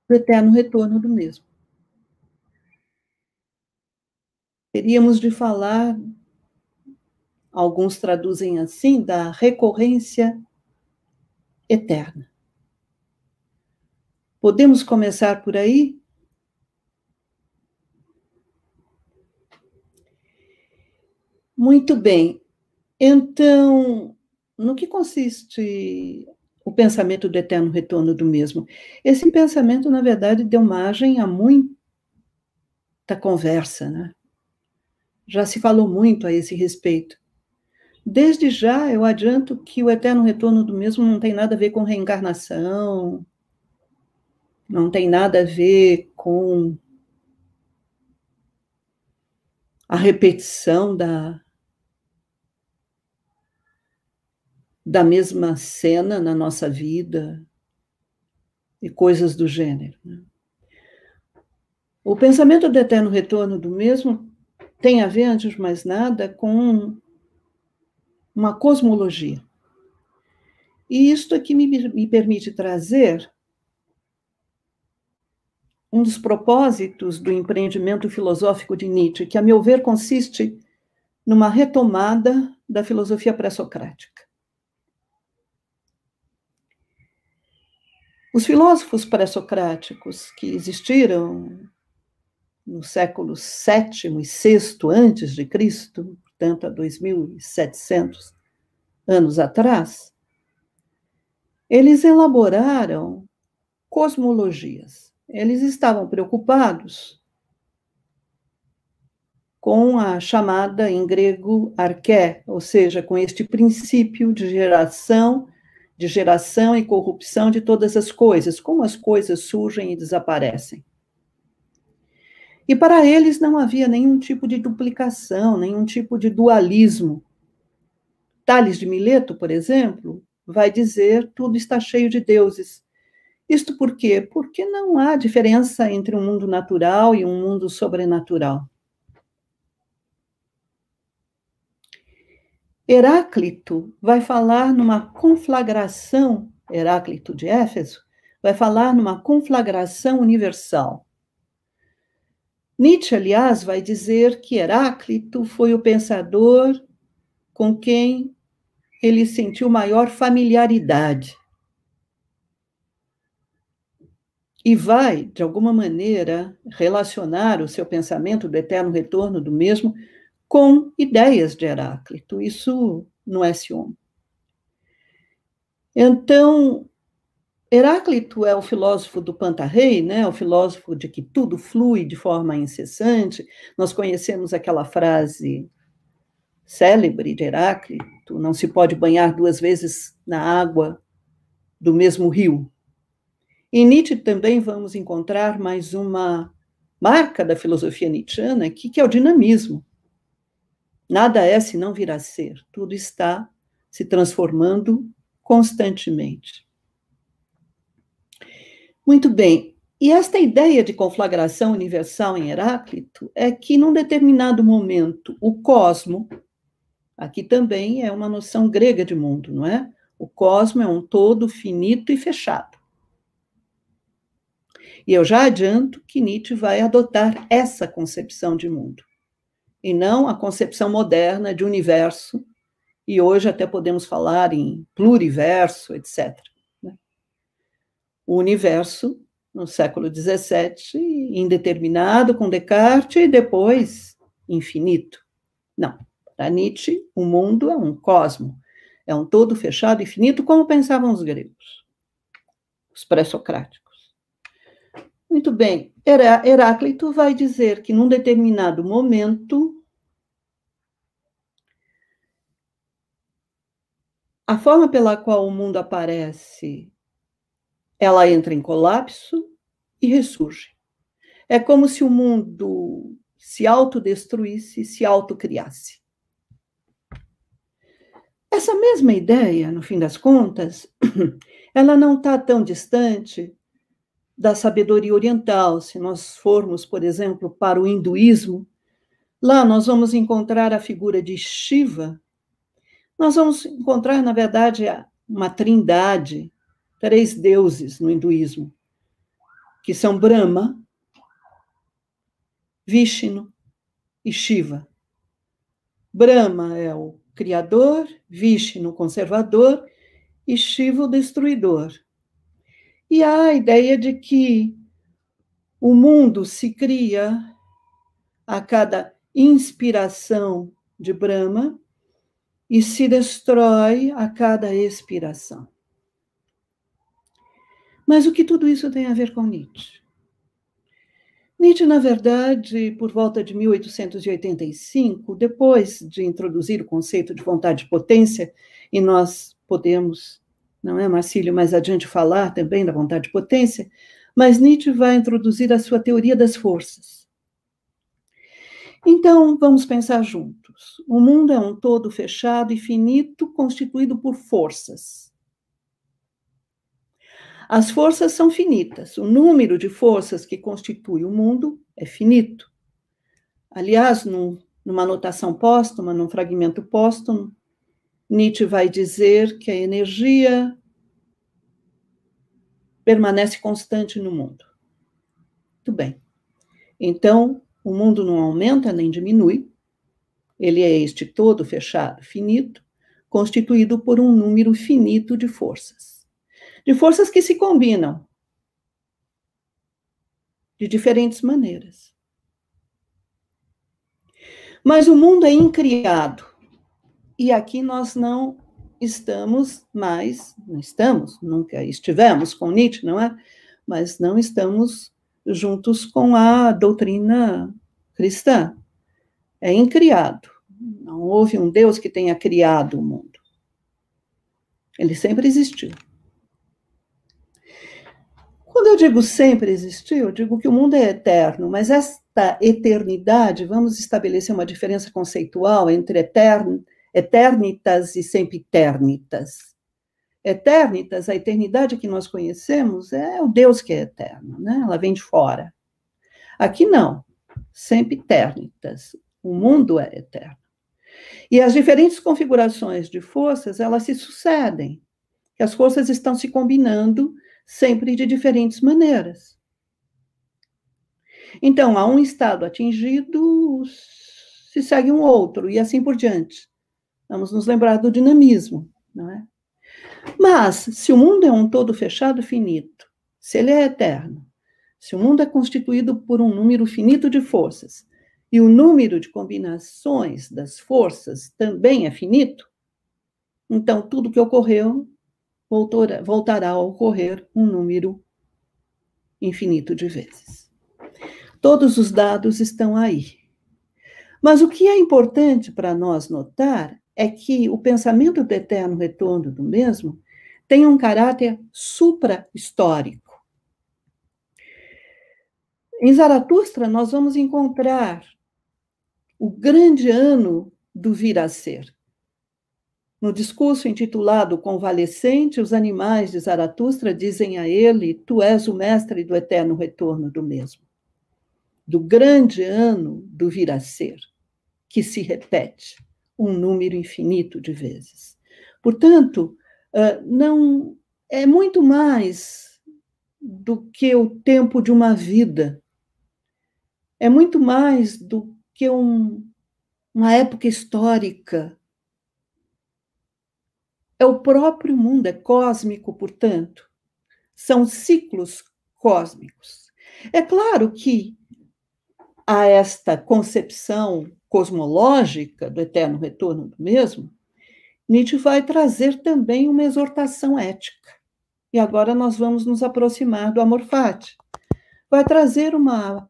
do eterno retorno do mesmo. Teríamos de falar, alguns traduzem assim, da recorrência eterna. Podemos começar por aí? Muito bem. Então, no que consiste o pensamento do eterno retorno do mesmo? Esse pensamento, na verdade, deu margem a muita conversa, né? Já se falou muito a esse respeito. Desde já, eu adianto que o eterno retorno do mesmo não tem nada a ver com reencarnação, não tem nada a ver com a repetição da mesma cena na nossa vida e coisas do gênero, né? O pensamento do eterno retorno do mesmo tem a ver, antes de mais nada, com uma cosmologia. E isto aqui me permite trazer um dos propósitos do empreendimento filosófico de Nietzsche, que, a meu ver, consiste numa retomada da filosofia pré-socrática. Os filósofos pré-socráticos que existiram no século VII e VI antes de Cristo, portanto, há 2.700 anos atrás, eles elaboraram cosmologias. Eles estavam preocupados com a chamada, em grego, arché, ou seja, com este princípio de geração e corrupção de todas as coisas, como as coisas surgem e desaparecem. E para eles não havia nenhum tipo de duplicação, nenhum tipo de dualismo. Tales de Mileto, por exemplo, vai dizer: tudo está cheio de deuses. Isto por quê? Porque não há diferença entre um mundo natural e um mundo sobrenatural. Heráclito vai falar numa conflagração, Heráclito de Éfeso, vai falar numa conflagração universal. Nietzsche, aliás, vai dizer que Heráclito foi o pensador com quem ele sentiu maior familiaridade. E vai, de alguma maneira, relacionar o seu pensamento do eterno retorno do mesmo com ideias de Heráclito. Isso não é ciúme. Então, Heráclito é o filósofo do Pantarrei, né? O filósofo de que tudo flui de forma incessante. Nós conhecemos aquela frase célebre de Heráclito: não se pode banhar duas vezes na água do mesmo rio. Em Nietzsche também vamos encontrar mais uma marca da filosofia nietzschiana, que é o dinamismo. Nada é se não vir a ser, tudo está se transformando constantemente. Muito bem, e esta ideia de conflagração universal em Heráclito é que, num determinado momento, o cosmo, aqui também é uma noção grega de mundo, não é? O cosmo é um todo finito e fechado. E eu já adianto que Nietzsche vai adotar essa concepção de mundo, e não a concepção moderna de universo, e hoje até podemos falar em pluriverso, etc. O universo, no século XVII, indeterminado com Descartes, e depois infinito. Não, para Nietzsche, o mundo é um cosmo, é um todo fechado e finito, como pensavam os gregos, os pré-socráticos. Muito bem, Heráclito vai dizer que, num determinado momento, a forma pela qual o mundo aparece, ela entra em colapso e ressurge. É como se o mundo se autodestruísse, se autocriasse. Essa mesma ideia, no fim das contas, ela não está tão distante da sabedoria oriental. Se nós formos, por exemplo, para o hinduísmo, lá nós vamos encontrar a figura de Shiva. Nós vamos encontrar, na verdade, uma trindade, 3 deuses no hinduísmo, que são Brahma, Vishnu e Shiva. Brahma é o criador, Vishnu o conservador e Shiva o destruidor. E há a ideia de que o mundo se cria a cada inspiração de Brahma e se destrói a cada expiração. Mas o que tudo isso tem a ver com Nietzsche? Nietzsche, na verdade, por volta de 1885, depois de introduzir o conceito de vontade de potência, e nós podemos, não é, Marcílio, mais adiante falar também da vontade de potência, mas Nietzsche vai introduzir a sua teoria das forças. Então, vamos pensar juntos. O mundo é um todo fechado e finito, constituído por forças. As forças são finitas. O número de forças que constitui o mundo é finito. Aliás, numa notação póstuma, num fragmento póstumo, Nietzsche vai dizer que a energia permanece constante no mundo. Muito bem. Então, o mundo não aumenta nem diminui. Ele é este todo fechado, finito, constituído por um número finito de forças. De forças que se combinam de diferentes maneiras. Mas o mundo é incriado. E aqui nós não estamos mais, não estamos, nunca estivemos com Nietzsche, não é? Mas não estamos juntos com a doutrina cristã. É incriado. Não houve um Deus que tenha criado o mundo. Ele sempre existiu. Quando eu digo sempre existiu, eu digo que o mundo é eterno, mas esta eternidade, vamos estabelecer uma diferença conceitual entre eternitas e sempiternitas. Eternitas, a eternidade que nós conhecemos, é o Deus que é eterno, né? Ela vem de fora. Aqui não, sempiternitas, o mundo é eterno. E as diferentes configurações de forças, elas se sucedem, que as forças estão se combinando sempre de diferentes maneiras. Então, há um estado atingido, se segue um outro, e assim por diante. Vamos nos lembrar do dinamismo, não é? Mas, se o mundo é um todo fechado, finito, se ele é eterno, se o mundo é constituído por um número finito de forças, e o número de combinações das forças também é finito, então tudo que ocorreu voltará a ocorrer um número infinito de vezes. Todos os dados estão aí. Mas o que é importante para nós notar é que o pensamento do eterno retorno do mesmo tem um caráter supra-histórico. Em Zaratustra, nós vamos encontrar o grande ano do vir a ser. No discurso intitulado Convalescente, os animais de Zaratustra dizem a ele: tu és o mestre do eterno retorno do mesmo, do grande ano do vir a ser, que se repete um número infinito de vezes. Portanto, não é muito mais do que o tempo de uma vida, é muito mais do que uma época histórica. É o próprio mundo, é cósmico, portanto. São ciclos cósmicos. É claro que a esta concepção cosmológica do eterno retorno do mesmo, Nietzsche vai trazer também uma exortação ética. E agora nós vamos nos aproximar do amor fati. Vai trazer uma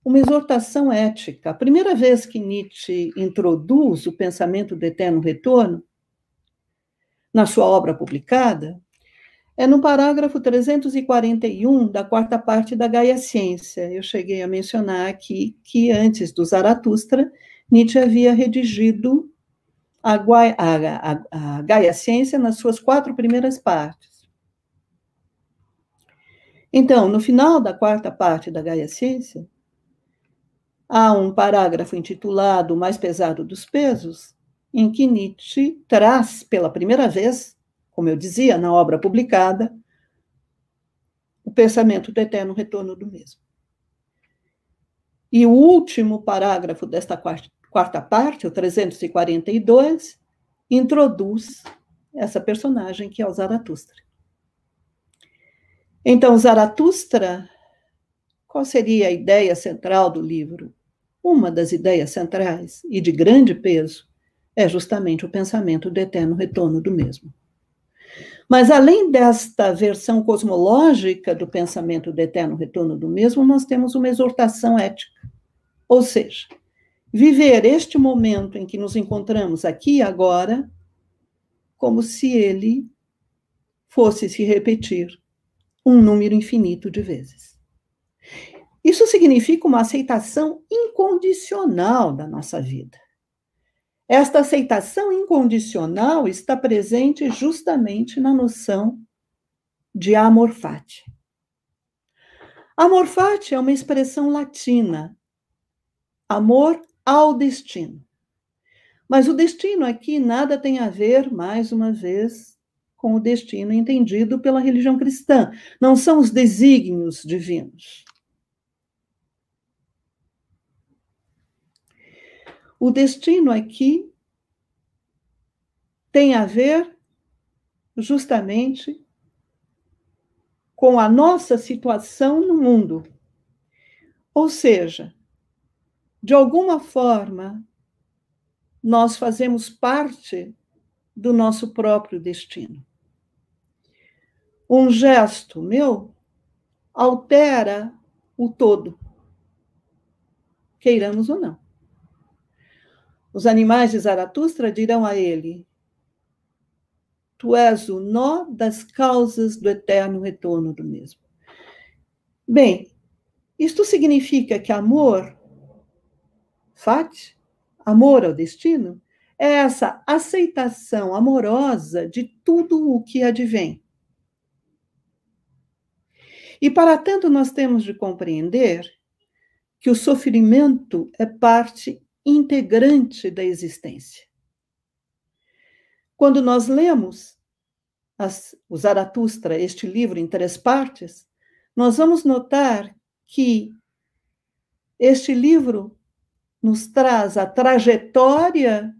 exortação ética. A primeira vez que Nietzsche introduz o pensamento do eterno retorno, na sua obra publicada, é no parágrafo 341 da quarta parte da Gaia Ciência. Eu cheguei a mencionar aqui que, antes do Zaratustra, Nietzsche havia redigido a Gaia Ciência nas suas 4 primeiras partes. Então, no final da quarta parte da Gaia Ciência, há um parágrafo intitulado O Mais Pesado dos Pesos, em que Nietzsche traz pela primeira vez, como eu dizia, na obra publicada, o pensamento do eterno retorno do mesmo. E o último parágrafo desta quarta parte, o 342, introduz essa personagem que é o Zaratustra. Então, Zaratustra, qual seria a ideia central do livro? Uma das ideias centrais e de grande peso é justamente o pensamento do eterno retorno do mesmo. Mas, além desta versão cosmológica do pensamento do eterno retorno do mesmo, nós temos uma exortação ética. Ou seja, viver este momento em que nos encontramos aqui e agora, como se ele fosse se repetir um número infinito de vezes. Isso significa uma aceitação incondicional da nossa vida. Esta aceitação incondicional está presente justamente na noção de amor fati. Amor fati é uma expressão latina, amor ao destino. Mas o destino aqui nada tem a ver, mais uma vez, com o destino entendido pela religião cristã. Não são os desígnios divinos. O destino aqui tem a ver justamente com a nossa situação no mundo. Ou seja, de alguma forma, nós fazemos parte do nosso próprio destino. Um gesto meu altera o todo, queiramos ou não. Os animais de Zaratustra dirão a ele: tu és o nó das causas do eterno retorno do mesmo. Bem, isto significa que amor, fati, amor ao destino, é essa aceitação amorosa de tudo o que advém. E, para tanto, nós temos de compreender que o sofrimento é parte integrante da existência. Quando nós lemos o Zaratustra, este livro em 3 partes, nós vamos notar que este livro nos traz a trajetória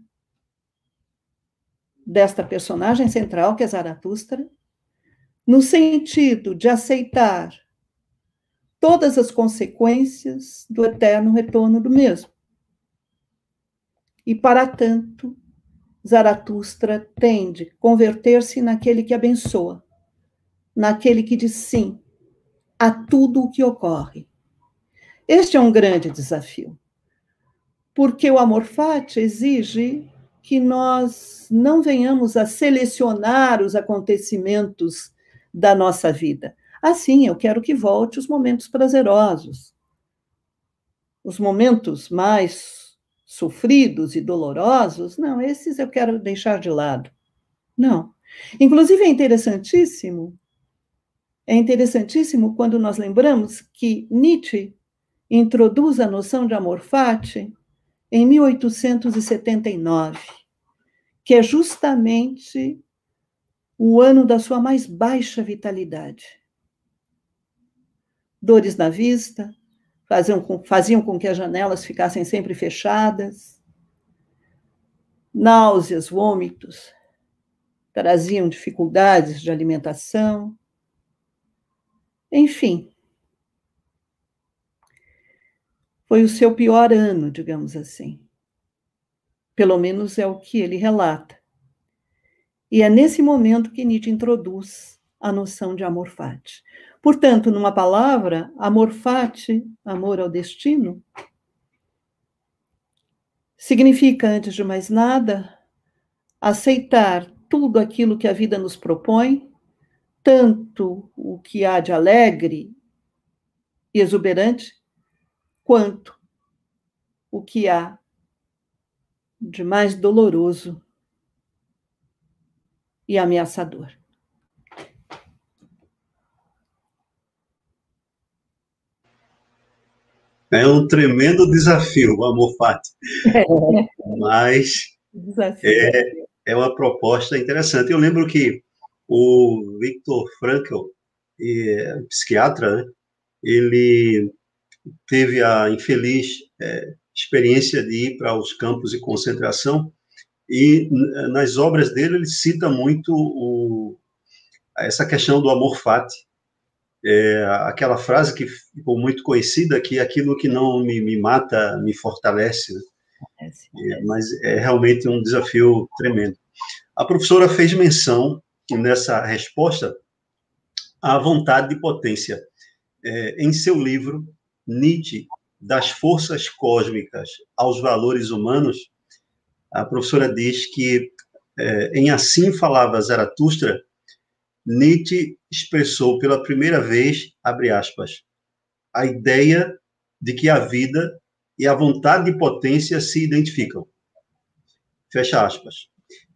desta personagem central, que é Zaratustra, no sentido de aceitar todas as consequências do eterno retorno do mesmo. E, para tanto, Zaratustra tende a converter-se naquele que abençoa, naquele que diz sim a tudo o que ocorre. Este é um grande desafio, porque o amor fati exige que nós não venhamos a selecionar os acontecimentos da nossa vida. Assim, eu quero que volte os momentos prazerosos, os momentos mais sofridos e dolorosos, não, esses eu quero deixar de lado. Não. Inclusive, é interessantíssimo quando nós lembramos que Nietzsche introduz a noção de amor fati em 1879, que é justamente o ano da sua mais baixa vitalidade. Dores na vista, faziam com que as janelas ficassem sempre fechadas, náuseas, vômitos, traziam dificuldades de alimentação, enfim. Foi o seu pior ano, digamos assim. Pelo menos é o que ele relata. E é nesse momento que Nietzsche introduz a noção de amor fati. Portanto, numa palavra, amor fati, amor ao destino, significa, antes de mais nada, aceitar tudo aquilo que a vida nos propõe, tanto o que há de alegre e exuberante, quanto o que há de mais doloroso e ameaçador. É um tremendo desafio, o amor fati. Mas é uma proposta interessante. Eu lembro que o Viktor Frankl, psiquiatra, né, ele teve a infeliz experiência de ir para os campos de concentração e nas obras dele ele cita muito essa questão do amor fati. Aquela frase que ficou muito conhecida, que aquilo que não me mata me fortalece, né? Mas é realmente um desafio tremendo. A professora fez menção nessa resposta à vontade de potência. Em seu livro, Nietzsche, das forças cósmicas aos valores humanos, a professora diz que, em Assim Falava Zaratustra, Nietzsche expressou pela primeira vez, abre aspas, a ideia de que a vida e a vontade de potência se identificam. Fecha aspas.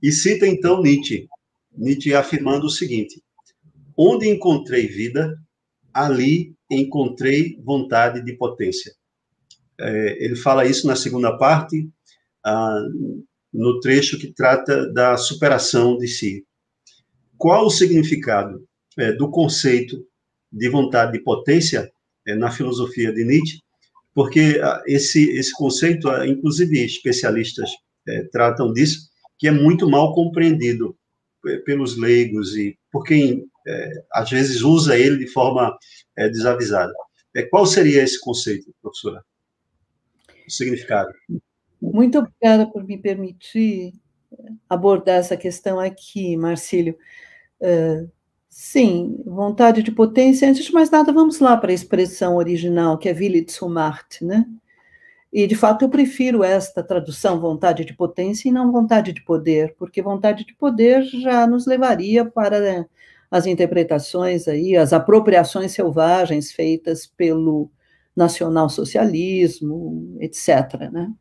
E cita então Nietzsche afirmando o seguinte: onde encontrei vida, ali encontrei vontade de potência. Ele fala isso na segunda parte, no trecho que trata da superação de si. Qual o significado do conceito de vontade de potência na filosofia de Nietzsche? Porque esse conceito, inclusive especialistas tratam disso, que é muito mal compreendido pelos leigos e por quem às vezes usa ele de forma desavisada. Qual seria esse conceito, professora? O significado? Muito obrigada por me permitir abordar essa questão aqui, Marcílio. Sim, vontade de potência. Antes de mais nada, vamos lá para a expressão original, que é Wille zur Macht, né? E, de fato, eu prefiro esta tradução, vontade de potência, e não vontade de poder, porque vontade de poder já nos levaria para as interpretações aí, as apropriações selvagens feitas pelo nacionalsocialismo, etc., né?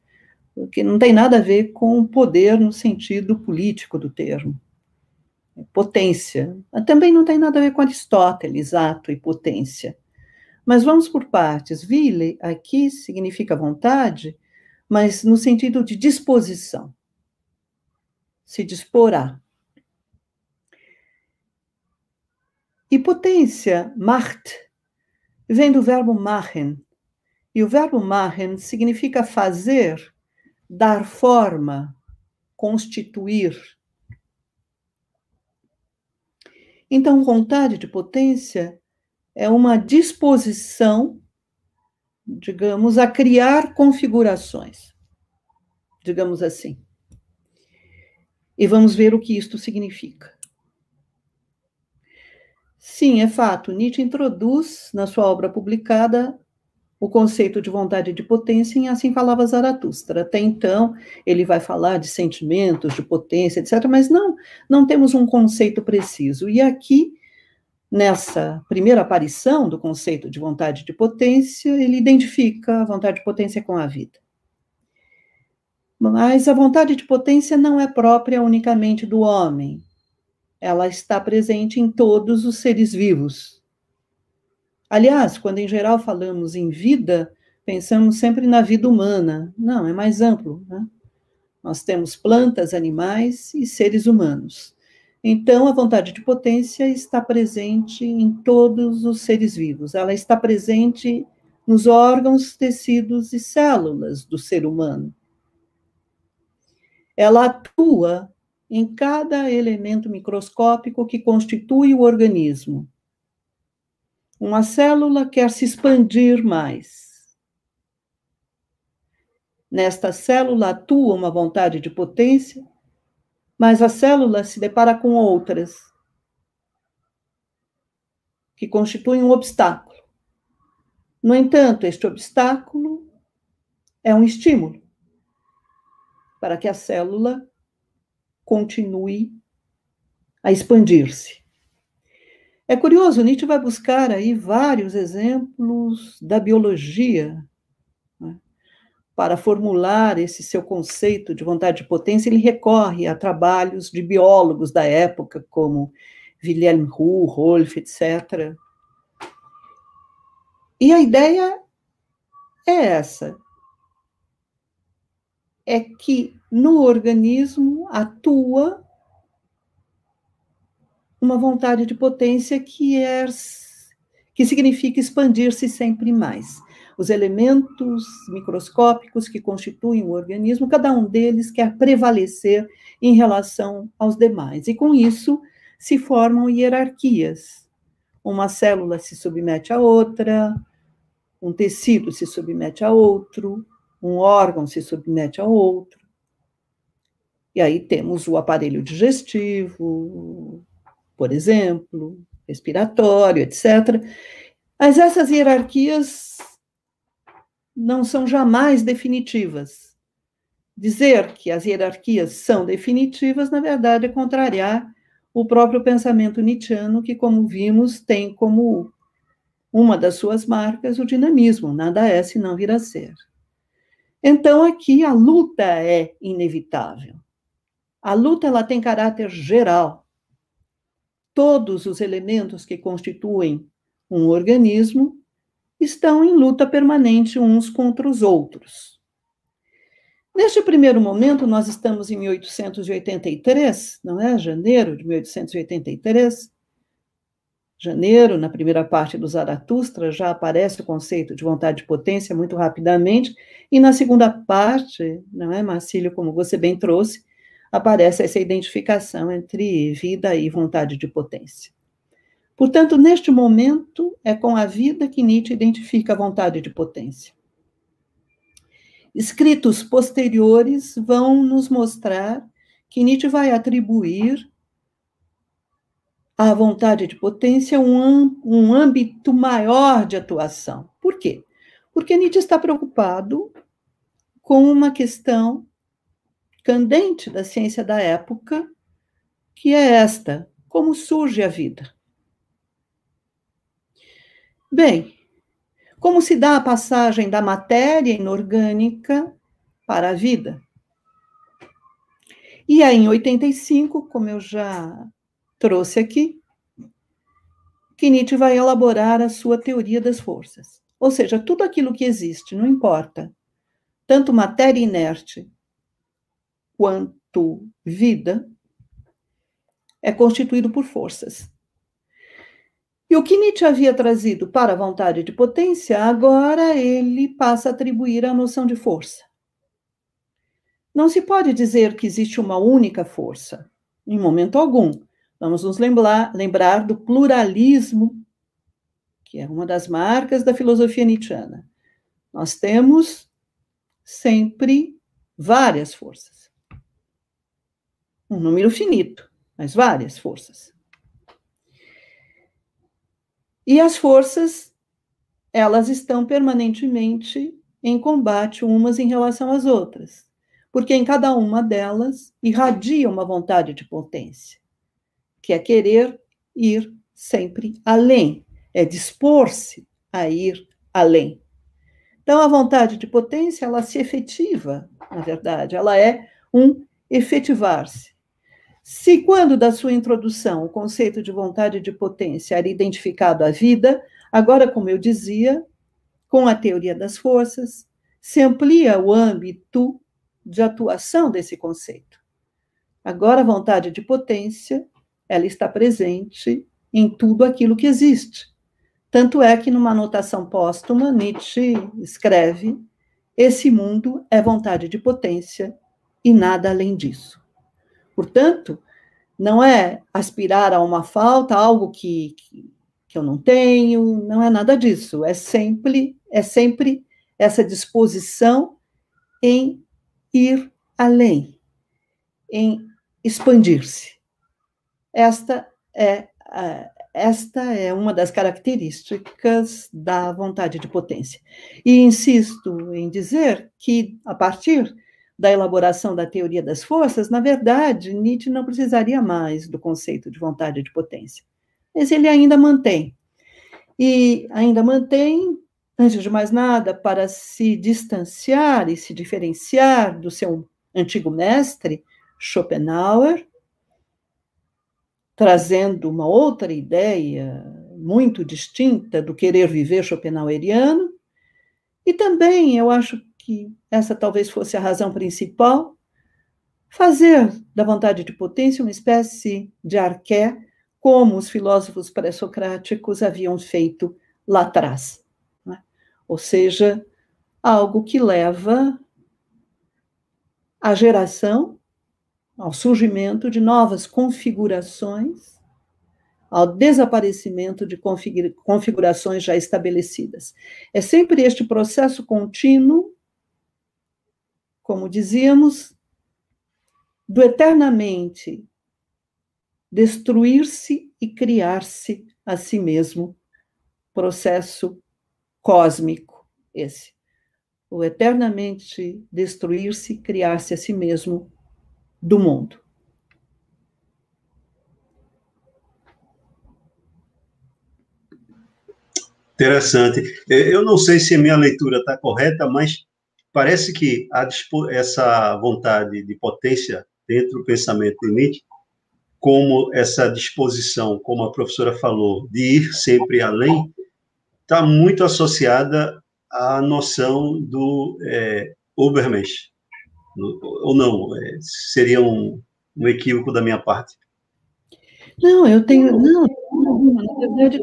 Que não tem nada a ver com poder no sentido político do termo. Potência. Também não tem nada a ver com Aristóteles, ato e potência. Mas vamos por partes. Wille aqui significa vontade, mas no sentido de disposição. Se disporá. E potência, Macht, vem do verbo machen. E o verbo machen significa fazer, dar forma, constituir. Então, vontade de potência é uma disposição, digamos, a criar configurações, digamos assim. E vamos ver o que isto significa. Sim, é fato, Nietzsche introduz na sua obra publicada o conceito de vontade de potência em Assim Falava Zaratustra. Até então, ele vai falar de sentimentos, de potência, etc., mas não temos um conceito preciso. E aqui, nessa primeira aparição do conceito de vontade de potência, ele identifica a vontade de potência com a vida. Mas a vontade de potência não é própria unicamente do homem. Ela está presente em todos os seres vivos. Aliás, quando em geral falamos em vida, pensamos sempre na vida humana. Não, é mais amplo, né? Nós temos plantas, animais e seres humanos. Então, a vontade de potência está presente em todos os seres vivos. Ela está presente nos órgãos, tecidos e células do ser humano. Ela atua em cada elemento microscópico que constitui o organismo. Uma célula quer se expandir mais. Nesta célula atua uma vontade de potência, mas a célula se depara com outras, que constituem um obstáculo. No entanto, este obstáculo é um estímulo para que a célula continue a expandir-se. É curioso, Nietzsche vai buscar aí vários exemplos da biologia, né? Para formular esse seu conceito de vontade de potência, ele recorre a trabalhos de biólogos da época, como Wilhelm Roux, Rolf, etc. E a ideia é essa, é que no organismo atua uma vontade de potência que significa expandir-se sempre mais. Os elementos microscópicos que constituem o organismo, cada um deles quer prevalecer em relação aos demais. E com isso se formam hierarquias. Uma célula se submete à outra, um tecido se submete a outro, um órgão se submete ao outro. E aí temos o aparelho digestivo, por exemplo, respiratório, etc. Mas essas hierarquias não são jamais definitivas. Dizer que as hierarquias são definitivas, na verdade, é contrariar o próprio pensamento nietzschiano, que, como vimos, tem como uma das suas marcas o dinamismo, nada é se não vir a ser. Então, aqui a luta é inevitável. A luta ela tem caráter geral. Todos os elementos que constituem um organismo estão em luta permanente uns contra os outros. Neste primeiro momento, nós estamos em 1883, não é? Janeiro de 1883. Janeiro, na primeira parte do Zaratustra, já aparece o conceito de vontade de potência muito rapidamente, e na segunda parte, não é, Marcílio, como você bem trouxe, aparece essa identificação entre vida e vontade de potência. Portanto, neste momento, é com a vida que Nietzsche identifica a vontade de potência. Escritos posteriores vão nos mostrar que Nietzsche vai atribuir à vontade de potência um âmbito maior de atuação. Por quê? Porque Nietzsche está preocupado com uma questão candente da ciência da época, que é esta: como surge a vida? Bem, como se dá a passagem da matéria inorgânica para a vida? E aí, em 85, como eu já trouxe aqui, que Nietzsche vai elaborar a sua teoria das forças. Ou seja, tudo aquilo que existe, não importa, tanto matéria inerte quanto vida, é constituído por forças. E o que Nietzsche havia trazido para a vontade de potência, agora ele passa a atribuir a noção de força. Não se pode dizer que existe uma única força, em momento algum. Vamos nos lembrar do pluralismo, que é uma das marcas da filosofia nietzschiana. Nós temos sempre várias forças. Um número finito, mas várias forças. E as forças, elas estão permanentemente em combate umas em relação às outras, porque em cada uma delas irradia uma vontade de potência, que é querer ir sempre além, é dispor-se a ir além. Então, a vontade de potência, ela se efetiva, na verdade, ela é um efetivar-se. Se, quando da sua introdução, o conceito de vontade de potência era identificado à vida, agora, como eu dizia, com a teoria das forças, se amplia o âmbito de atuação desse conceito. Agora, a vontade de potência, ela está presente em tudo aquilo que existe. Tanto é que, numa anotação póstuma, Nietzsche escreve: esse mundo é vontade de potência e nada além disso. Portanto, não é aspirar a uma falta, algo que eu não tenho, não é nada disso. É sempre essa disposição em ir além, em expandir-se. Esta é uma das características da vontade de potência. E insisto em dizer que, a partir da elaboração da teoria das forças, na verdade, Nietzsche não precisaria mais do conceito de vontade de potência. Mas ele ainda mantém. E ainda mantém, antes de mais nada, para se distanciar e se diferenciar do seu antigo mestre, Schopenhauer, trazendo uma outra ideia muito distinta do querer viver schopenhaueriano. E também, eu acho que essa talvez fosse a razão principal, fazer da vontade de potência uma espécie de arqué, como os filósofos pré-socráticos haviam feito lá atrás. Né? Ou seja, algo que leva à geração, ao surgimento de novas configurações, ao desaparecimento de configurações já estabelecidas. É sempre este processo contínuo como dizíamos, do eternamente destruir-se e criar-se a si mesmo, processo cósmico esse. O eternamente destruir-se e criar-se a si mesmo do mundo. Interessante. Eu não sei se a minha leitura está correta, mas parece que essa vontade de potência dentro do pensamento de Nietzsche, como essa disposição, como a professora falou, de ir sempre além, está muito associada à noção do Übermensch. Ou não? Seria um equívoco da minha parte. Não, eu tenho... Não, na verdade,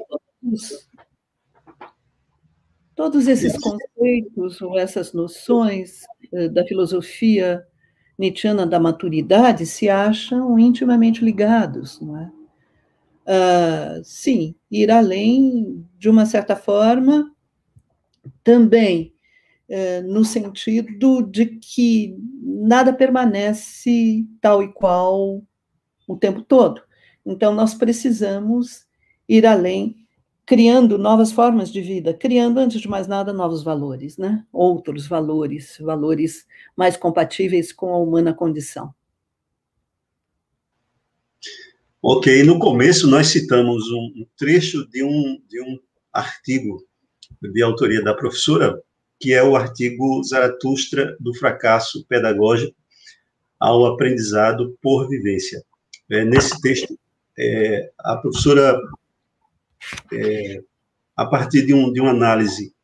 todos esses conceitos ou essas noções da filosofia nietzschiana da maturidade se acham intimamente ligados, não é? Sim, ir além, de uma certa forma, também no sentido de que nada permanece tal e qual o tempo todo. Então, nós precisamos ir além, criando novas formas de vida, criando, antes de mais nada, novos valores, né? Outros valores, valores mais compatíveis com a humana condição. Ok, no começo nós citamos um trecho de um artigo de autoria da professora, que é o artigo Zaratustra do fracasso pedagógico ao aprendizado por vivência. Nesse texto, a professora, a partir de uma análise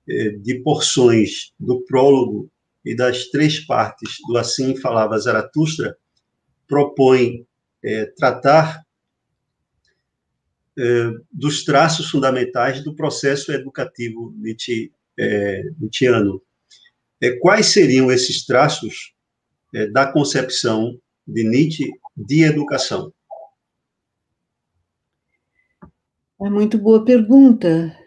de porções do prólogo e das 3 partes do Assim Falava Zaratustra, propõe tratar dos traços fundamentais do processo educativo nietzschiano. Quais seriam esses traços da concepção de Nietzsche de educação? É muito boa pergunta.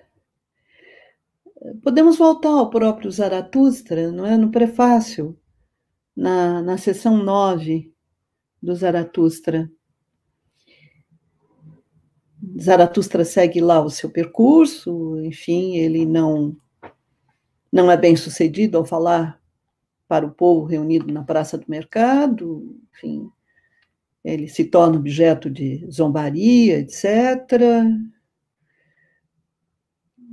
Podemos voltar ao próprio Zaratustra, não é? No prefácio, na seção 9 do Zaratustra. Zaratustra segue lá o seu percurso, enfim, ele não é bem sucedido ao falar para o povo reunido na Praça do Mercado, enfim, ele se torna objeto de zombaria, etc.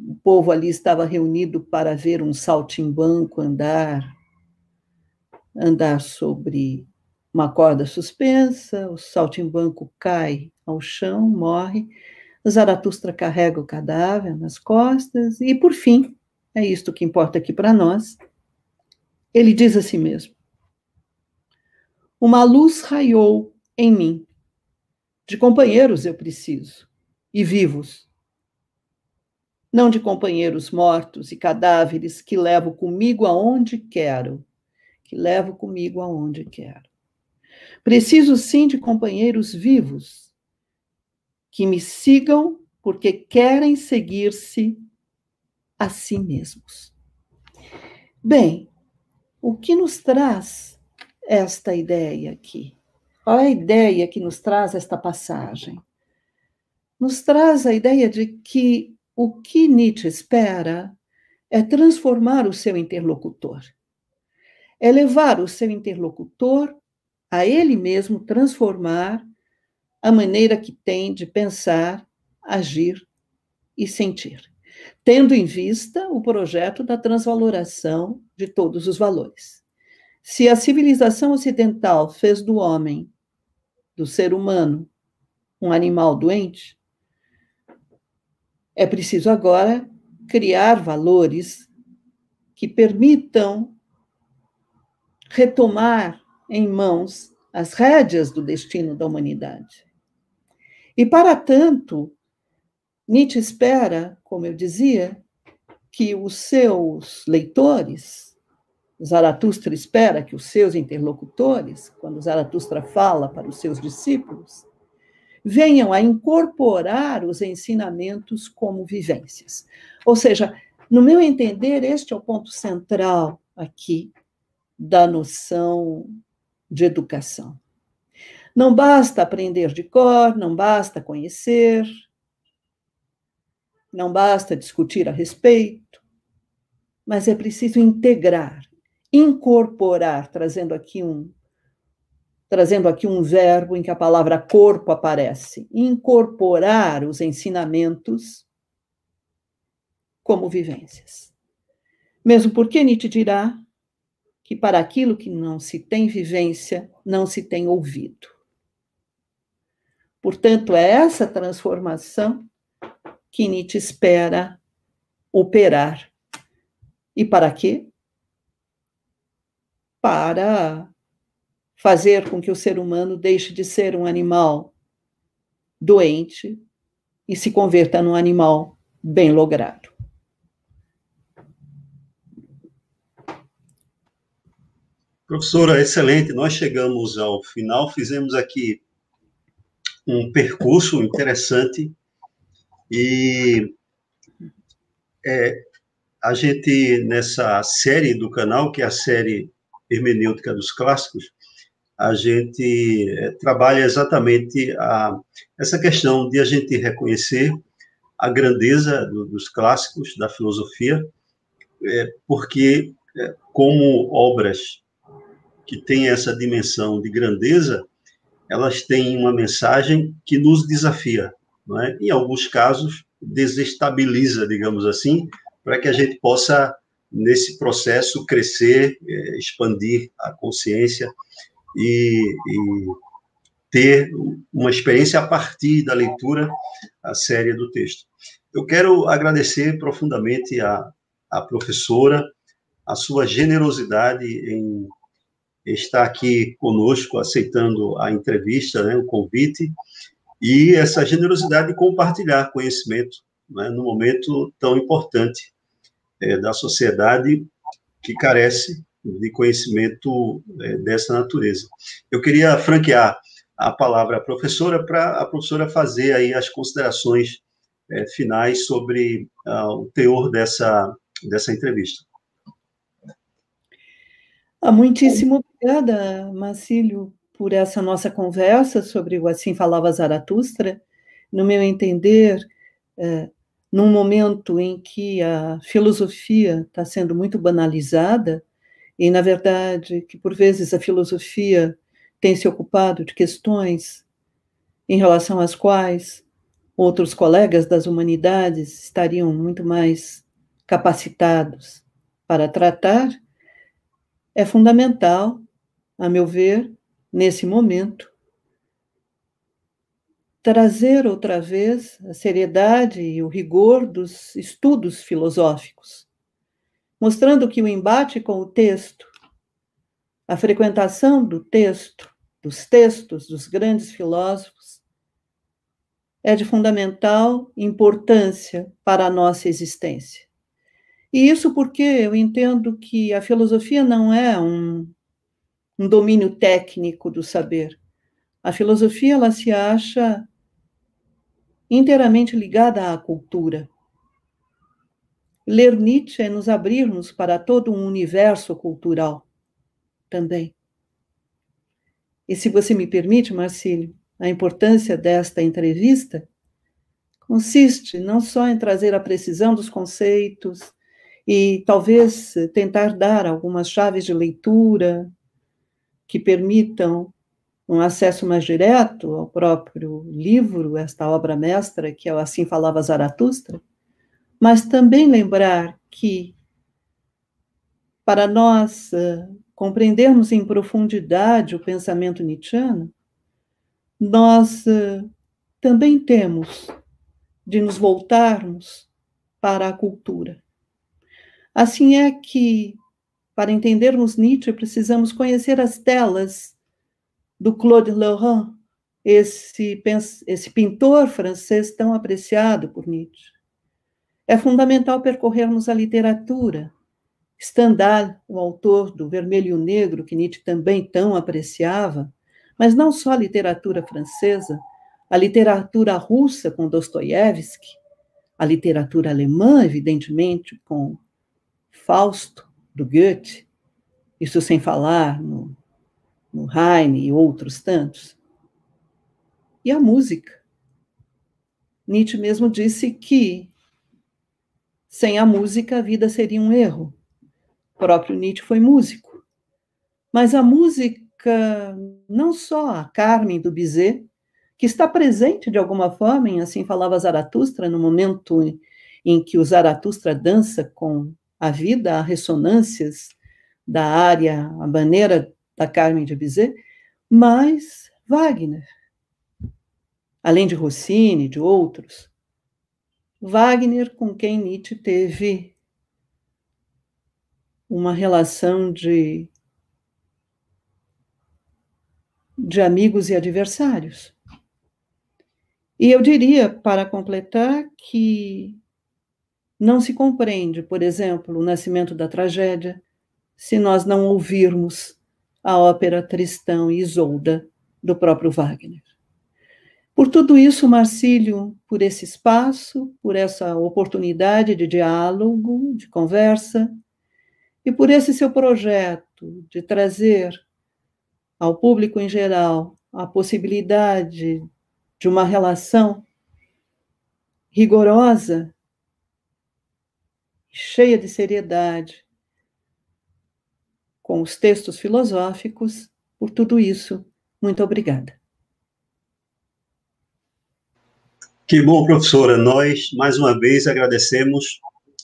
O povo ali estava reunido para ver um saltimbanco andar sobre uma corda suspensa, o saltimbanco cai ao chão, morre, Zaratustra carrega o cadáver nas costas e, por fim, é isto que importa aqui para nós, ele diz a si mesmo: uma luz raiou em mim, de companheiros eu preciso, e vivos, não de companheiros mortos e cadáveres que levo comigo aonde quero, Preciso, sim, de companheiros vivos, que me sigam porque querem seguir-se a si mesmos. Bem, o que nos traz esta ideia aqui? Qual é a ideia que nos traz esta passagem? Nos traz a ideia de que o que Nietzsche espera é transformar o seu interlocutor. É levar o seu interlocutor a ele mesmo transformar a maneira que tem de pensar, agir e sentir, tendo em vista o projeto da transvaloração de todos os valores. Se a civilização ocidental fez do homem, do ser humano, um animal doente, é preciso agora criar valores que permitam retomar em mãos as rédeas do destino da humanidade. E, para tanto, Nietzsche espera, como eu dizia, que os seus leitores, Zaratustra espera que os seus interlocutores, quando Zaratustra fala para os seus discípulos, venham a incorporar os ensinamentos como vivências. Ou seja, no meu entender, este é o ponto central aqui da noção de educação. Não basta aprender de cor, não basta conhecer, não basta discutir a respeito, mas é preciso integrar, incorporar, trazendo aqui um verbo em que a palavra corpo aparece, incorporar os ensinamentos como vivências. Mesmo porque Nietzsche dirá que para aquilo que não se tem vivência, não se tem ouvido. Portanto, é essa transformação que Nietzsche espera operar. E para quê? Para fazer com que o ser humano deixe de ser um animal doente e se converta num animal bem logrado. Professora, excelente. Nós chegamos ao final, fizemos aqui um percurso interessante e a gente, nessa série do canal, que é a série Hermenêutica dos Clássicos, a gente trabalha exatamente essa questão de a gente reconhecer a grandeza dos clássicos da filosofia, porque como obras que têm essa dimensão de grandeza, elas têm uma mensagem que nos desafia, não é? Em alguns casos, desestabiliza, digamos assim, para que a gente possa, nesse processo, crescer, expandir a consciência e ter uma experiência a partir da leitura séria do texto. Eu quero agradecer profundamente à professora, a sua generosidade em estar aqui conosco, aceitando a entrevista, né, o convite, e essa generosidade de compartilhar conhecimento, né, num momento tão importante da sociedade que carece de conhecimento dessa natureza. Eu queria franquear a palavra à professora para a professora fazer aí as considerações finais sobre o teor dessa entrevista. Muitíssimo obrigada, Marcílio, por essa nossa conversa sobre o Assim Falava Zaratustra. No meu entender, num momento em que a filosofia está sendo muito banalizada, e, na verdade, que por vezes a filosofia tem se ocupado de questões em relação às quais outros colegas das humanidades estariam muito mais capacitados para tratar, é fundamental, a meu ver, nesse momento, trazer outra vez a seriedade e o rigor dos estudos filosóficos, mostrando que o embate com o texto, a frequentação do texto, dos textos dos grandes filósofos, é de fundamental importância para a nossa existência. E isso porque eu entendo que a filosofia não é um domínio técnico do saber. A filosofia, ela se acha inteiramente ligada à cultura. Ler Nietzsche é nos abrirmos para todo um universo cultural também. E se você me permite, Marcílio, a importância desta entrevista consiste não só em trazer a precisão dos conceitos e talvez tentar dar algumas chaves de leitura que permitam um acesso mais direto ao próprio livro, esta obra mestra, que é o Assim Falava Zaratustra, mas também lembrar que, para nós compreendermos em profundidade o pensamento nietzschiano, nós também temos de nos voltarmos para a cultura. Assim é que, para entendermos Nietzsche, precisamos conhecer as telas do Claude Lorrain, esse pintor francês tão apreciado por Nietzsche. É fundamental percorrermos a literatura. Stendhal, o autor do Vermelho e o Negro, que Nietzsche também tão apreciava, mas não só a literatura francesa, a literatura russa com Dostoiévski, a literatura alemã, evidentemente, com Fausto, do Goethe, Isso sem falar no Heine e outros tantos. E a música. Nietzsche mesmo disse que sem a música a vida seria um erro. O próprio Nietzsche foi músico. Mas a música, não só a Carmen do Bizet, que está presente de alguma forma, em Assim Falava Zaratustra, no momento em que o Zaratustra dança com a vida, há ressonâncias da área, a maneira da Carmen de Bizet, mas Wagner, além de Rossini, de outros, Wagner, com quem Nietzsche teve uma relação de amigos e adversários. E eu diria, para completar, que não se compreende, por exemplo, o nascimento da tragédia, se nós não ouvirmos a ópera Tristão e Isolda, do próprio Wagner. Por tudo isso, Marcílio, por esse espaço, por essa oportunidade de diálogo, de conversa, e por esse seu projeto de trazer ao público em geral a possibilidade de uma relação rigorosa, cheia de seriedade, com os textos filosóficos, por tudo isso, muito obrigada. Que bom, professora. Nós, mais uma vez, agradecemos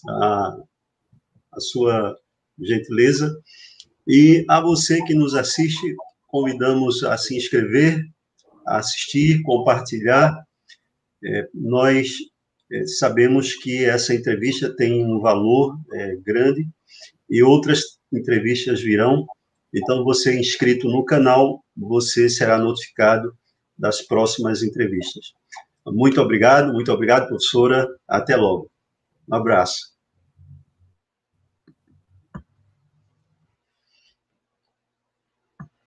a sua gentileza. E a você que nos assiste, convidamos a se inscrever, a assistir, compartilhar. Nós sabemos que essa entrevista tem um valor grande e outras entrevistas virão. Então, você inscrito no canal, você será notificado das próximas entrevistas. Muito obrigado, professora. Até logo. Um abraço.